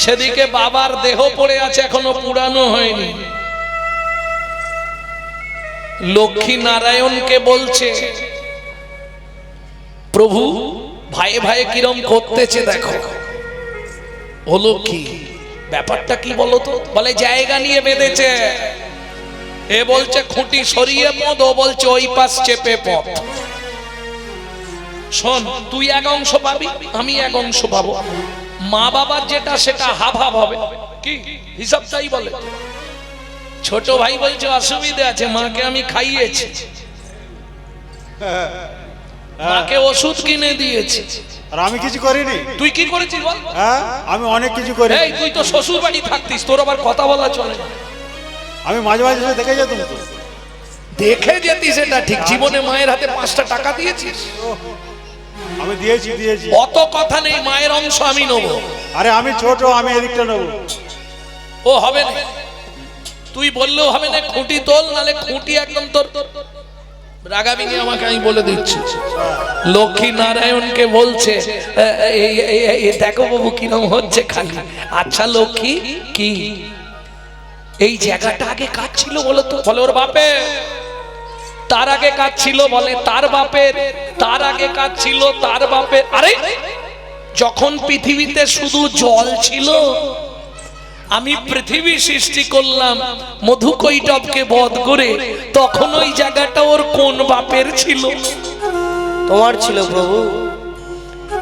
সেদিকে বাবার দেহ পড়ে আছে, এখনো পুরানো হয়নি। লক্ষ্মী নারায়ণকে বলছে, প্রভু ভাই ভাই কিরম করতেছে দেখো। হলো কি ব্যাপারটা কি বলো তো? বলে জায়গা নিয়ে বেঁধেছে। এ বলছে খুঁটি সরিয়ে পথ, ও বলছে ওই পাশ চেপে পথ। শোন, তুই এক অংশ পাবি, আমি এক অংশ পাবো। মা বাবার যেটা সেটা হাফ হাফ হবে। কি হিসাব তাই বলে? ছোট ভাই বলছে অসুবিধা আছে, মাকে আমি খাইয়েছি, মাকে ওষুধ কিনে দিয়েছি। আর আমি কিছু করিনি। তুই কি করেছিস বল? হ্যাঁ, আমি অনেক কিছু করি। এই তুই তো শ্বশুর বাড়ি থাকতিস, তোর আবার কথা বলা চলে না। আমি মাঝে মাঝে এসে দেখে যেতাম তো। দেখে যেতিস এটা ঠিক, জীবনে মায়ের হাতে 5টা টাকা দিয়েছিস? আমি দিয়েছি। অত কথা নেই, মায়ের অংশ আমি নেবো। আরে আমি ছোট, আমি এদিকটা নেবো। ও হবে না, তুই বললেও হবে না। খুঁটি তোল, নালে খুঁটি একদম তোর রাগাবি নিয়ে আমাকে, আমি বলে দিচ্ছি। লক্ষ্মী নারায়ণকে বলছে, দেখো বাবু কিরম হচ্ছে খালি। আচ্ছা লক্ষ্মী, কি এই জায়গাটা আগে কাজ ছিল বলো তো? বলে ওর বাপের। তার আগে কাজ ছিল? বলে তার বাপের। তার আগে কাজ ছিল? তার বাপের। আরে যখন পৃথিবীতে শুধু জল ছিল, আমি পৃথিবী সৃষ্টি করলাম মধুকৈটবকে বধ করে, তখন ওই জায়গাটা ওর কোন বাপের ছিল? তোমার ছিল প্রভু।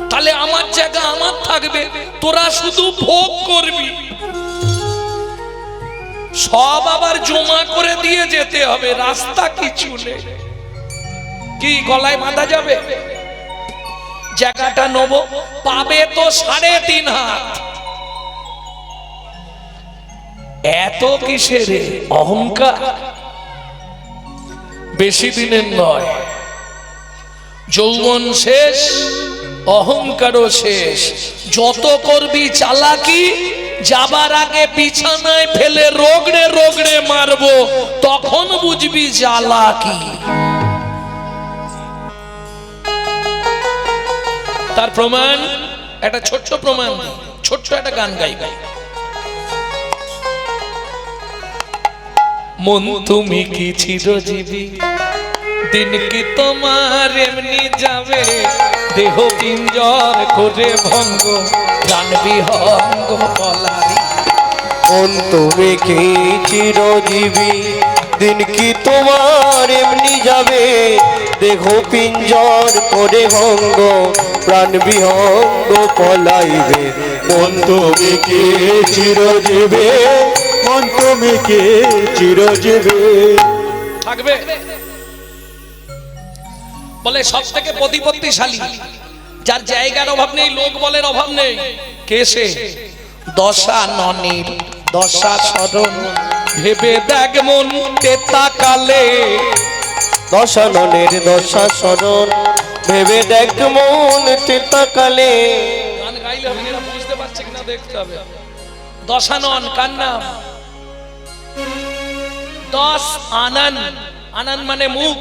তাহলে আমার জায়গা আমার থাকবে, তোরা শুধু ভোগ করবি। সব আবার জমা করে দিয়ে যেতে হবে, রাস্তা কিছু নেই। কি গলায় বাঁধা যাবে? জায়গাটা নেবো, পাবে তো 3.5 হাত। এত কিসের অহংকার? বেশি দিনের নয়, যৌবন শেষ, অহংকারও শেষ। যত করবি চালাকি, যাবার আগে বিছানায় ফেলে রোগড়ে রোগড়ে মারবো, তখন বুঝবি জ্বালা কি। তার প্রমাণ একটা ছোট্ট প্রমাণ, ছোট্ট একটা গান গাইবে। মন তুমি কি চিরজীবী, দিন কি তোমার এমনি যাবে, দেহ পিঞ্জর করে ভঙ্গ, প্রাণ বিহঙ্গ পলাই। মন তুমি কি চিরজীবী, দিন কি তোমার এমনি যাবে, দেহ পিঞ্জর করে ভঙ্গ, প্রাণ বিহঙ্গ পলাইবে। মন তুমি কি চিরজীবী, মন তুমি কে চিরজীবী। থাকবে বলে সব থেকে প্রতিপত্তিশালী, যার জায়গার অভাব নেই, লোক বলের অভাব নেই, কে সে? দশা ননির দশা স্মরণ ভেবে দেখ মন তেতা কালে। দশাননের দশা স্মরণ ভেবে দেখ মন তেতাকালে। গান গাইলে হবে না, বুঝতে পারছে কিনা দেখতে হবে। দশানন কার নাম? দশ আনন, আনন মানে মুখ।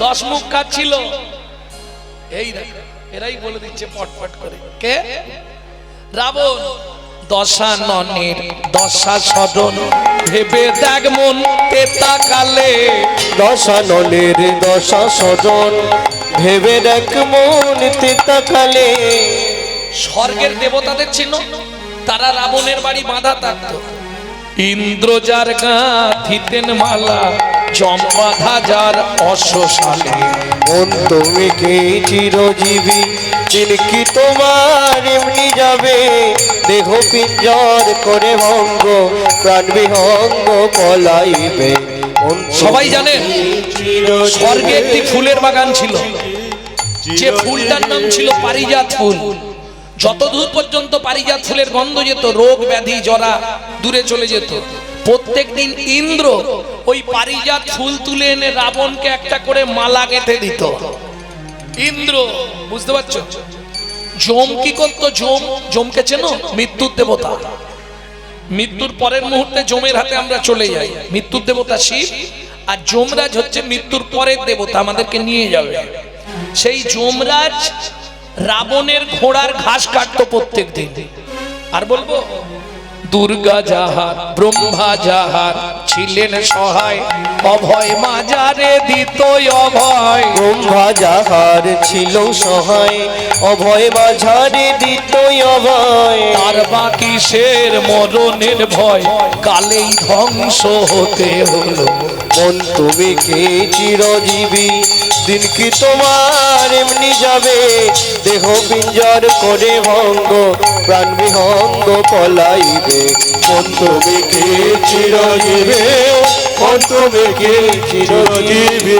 10 মুখ কার ছিল? এই দেখ, এরাই বলে দিচ্ছে পটপট করে। কে? রাবণ। দশাননের দশা স্মরণ ভেবে দেখ মন তেতা কালে। দশাননের দশা স্মরণ ভেবে দেখ মন তেতাকালে। স্বর্গের দেবতাদের ছিল, তারা রাবণের বাড়ি বাঁধা থাকতো। ইন্দ্র যার গাঁথিতেন মালা, জম বাঁধা যার অশ্বশালে। মন তুমি কে চিরজীবী, দিন কি তোমার এমনি যাবে। দেহ পিঞ্জর করে ভঙ্গ, প্রাণ বিহঙ্গ পলাইবে। মন সবাই জানেন স্বর্গে একটি ফুলের বাগান ছিল, যে ফুলটার নাম ছিল পারিজাত ফুল। যতদূর পর্যন্ত পারিজাত ফুলের গন্ধ যেত, রোগ ব্যাধি জরা দূরে চলে যেত। প্রত্যেকদিন ইন্দ্র ওই পারিজাত ফুল তুলে এনে রাবণকে একটা করে মালা গেঁথে দিত। ইন্দ্র, বুঝতে পারছো? যম কি করতো? যমকে চেনো? মৃত্যুর দেবতা। মৃত্যুর পরের মুহূর্তে যমের হাতে আমরা চলে যাই। মৃত্যুর দেবতা শিব, আর যমরাজ হচ্ছে মৃত্যুর পরের দেবতা, আমাদেরকে নিয়ে যাবে। সেই যমরাজ রাবণের ঘোড়ার ঘাস কাটতো প্রত্যেক দিন। আর বলবো, দুর্গা যাহার ব্রহ্মা যাহার ছিলেন সহায়, অভয় মাজারে দিত অভয়। ব্রহ্মা যাহার ছিল সহায়, অভয় মাঝারে দিত অভয়। তার বাকি শের মরণের ভয়, কালেই ধ্বংস হতে হলো। মন তুমি কে চিরজীবী, দিন কি তোমার এমনি যাবে। দেহ পিঞ্জর করে ভঙ্গ, প্রাণ বিহঙ্গ পলাইবে। মন তুমি কে চিরজীবী, মন তুমি কে চিরজীবী।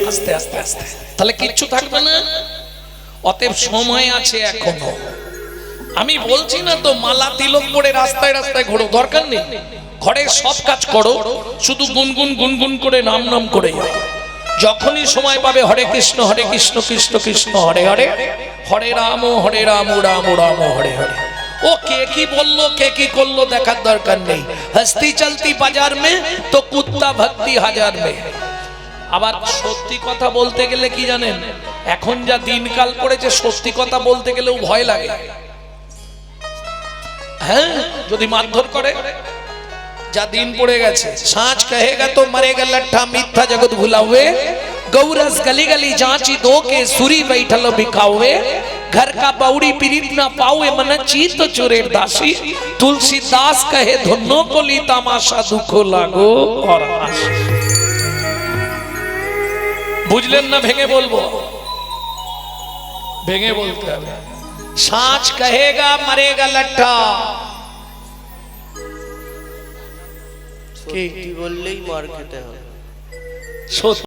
আস্তে আস্তে আস্তে, তাহলে কিচ্ছু থাকবে না। অতএব সময় আছে এখনো। আমি বলছি না তো মালা তিলক পরে রাস্তায় রাস্তায় ঘোরো, দরকার নেই। ঘরের সব কাজ করো, শুধু গুনগুন গুনগুন করে নাম নাম করে যাও। যখনই সময় পাবে হরে কৃষ্ণ কৃষ্ণ কৃষ্ণ হরে হরে, হরে রাম রাম রাম হরে হরে। ও কে কি বললো, কে কি করলো দেখার দরকার নেই। হস্তি চলতি বাজার মে তো কুত্তা ভক্তি হাজার মে। আবার সত্যি কথা বলতে গেলে কি জানেন, এখন যা দিনকাল পড়েছে, সত্যি কথা বলতে গেলেও ভয় লাগে। হ্যাঁ, যদি মারধর করে, যা দিন পড়ে গেছে। সাঁচ কহেগা তো মরেগা লट्ठा, মিথ্যা জগৎ ভুলাওয়ে। गौरस गली गली जांची दो के सुरी बैठल बिकावे। घर का बाउड़ी पीरित ना पावे, मन चीत चोरेर दासी। तुलसीदास कहे धुनो को ली तमाशा, दुखो लागो और हास। বুঝলেন না? ভেঙে বলবো, ভেঙে বলতে হবে। সাঁচ কহেগা মরেগা लट्ठा। কি বললেই মার খেতে হবে। সত্যি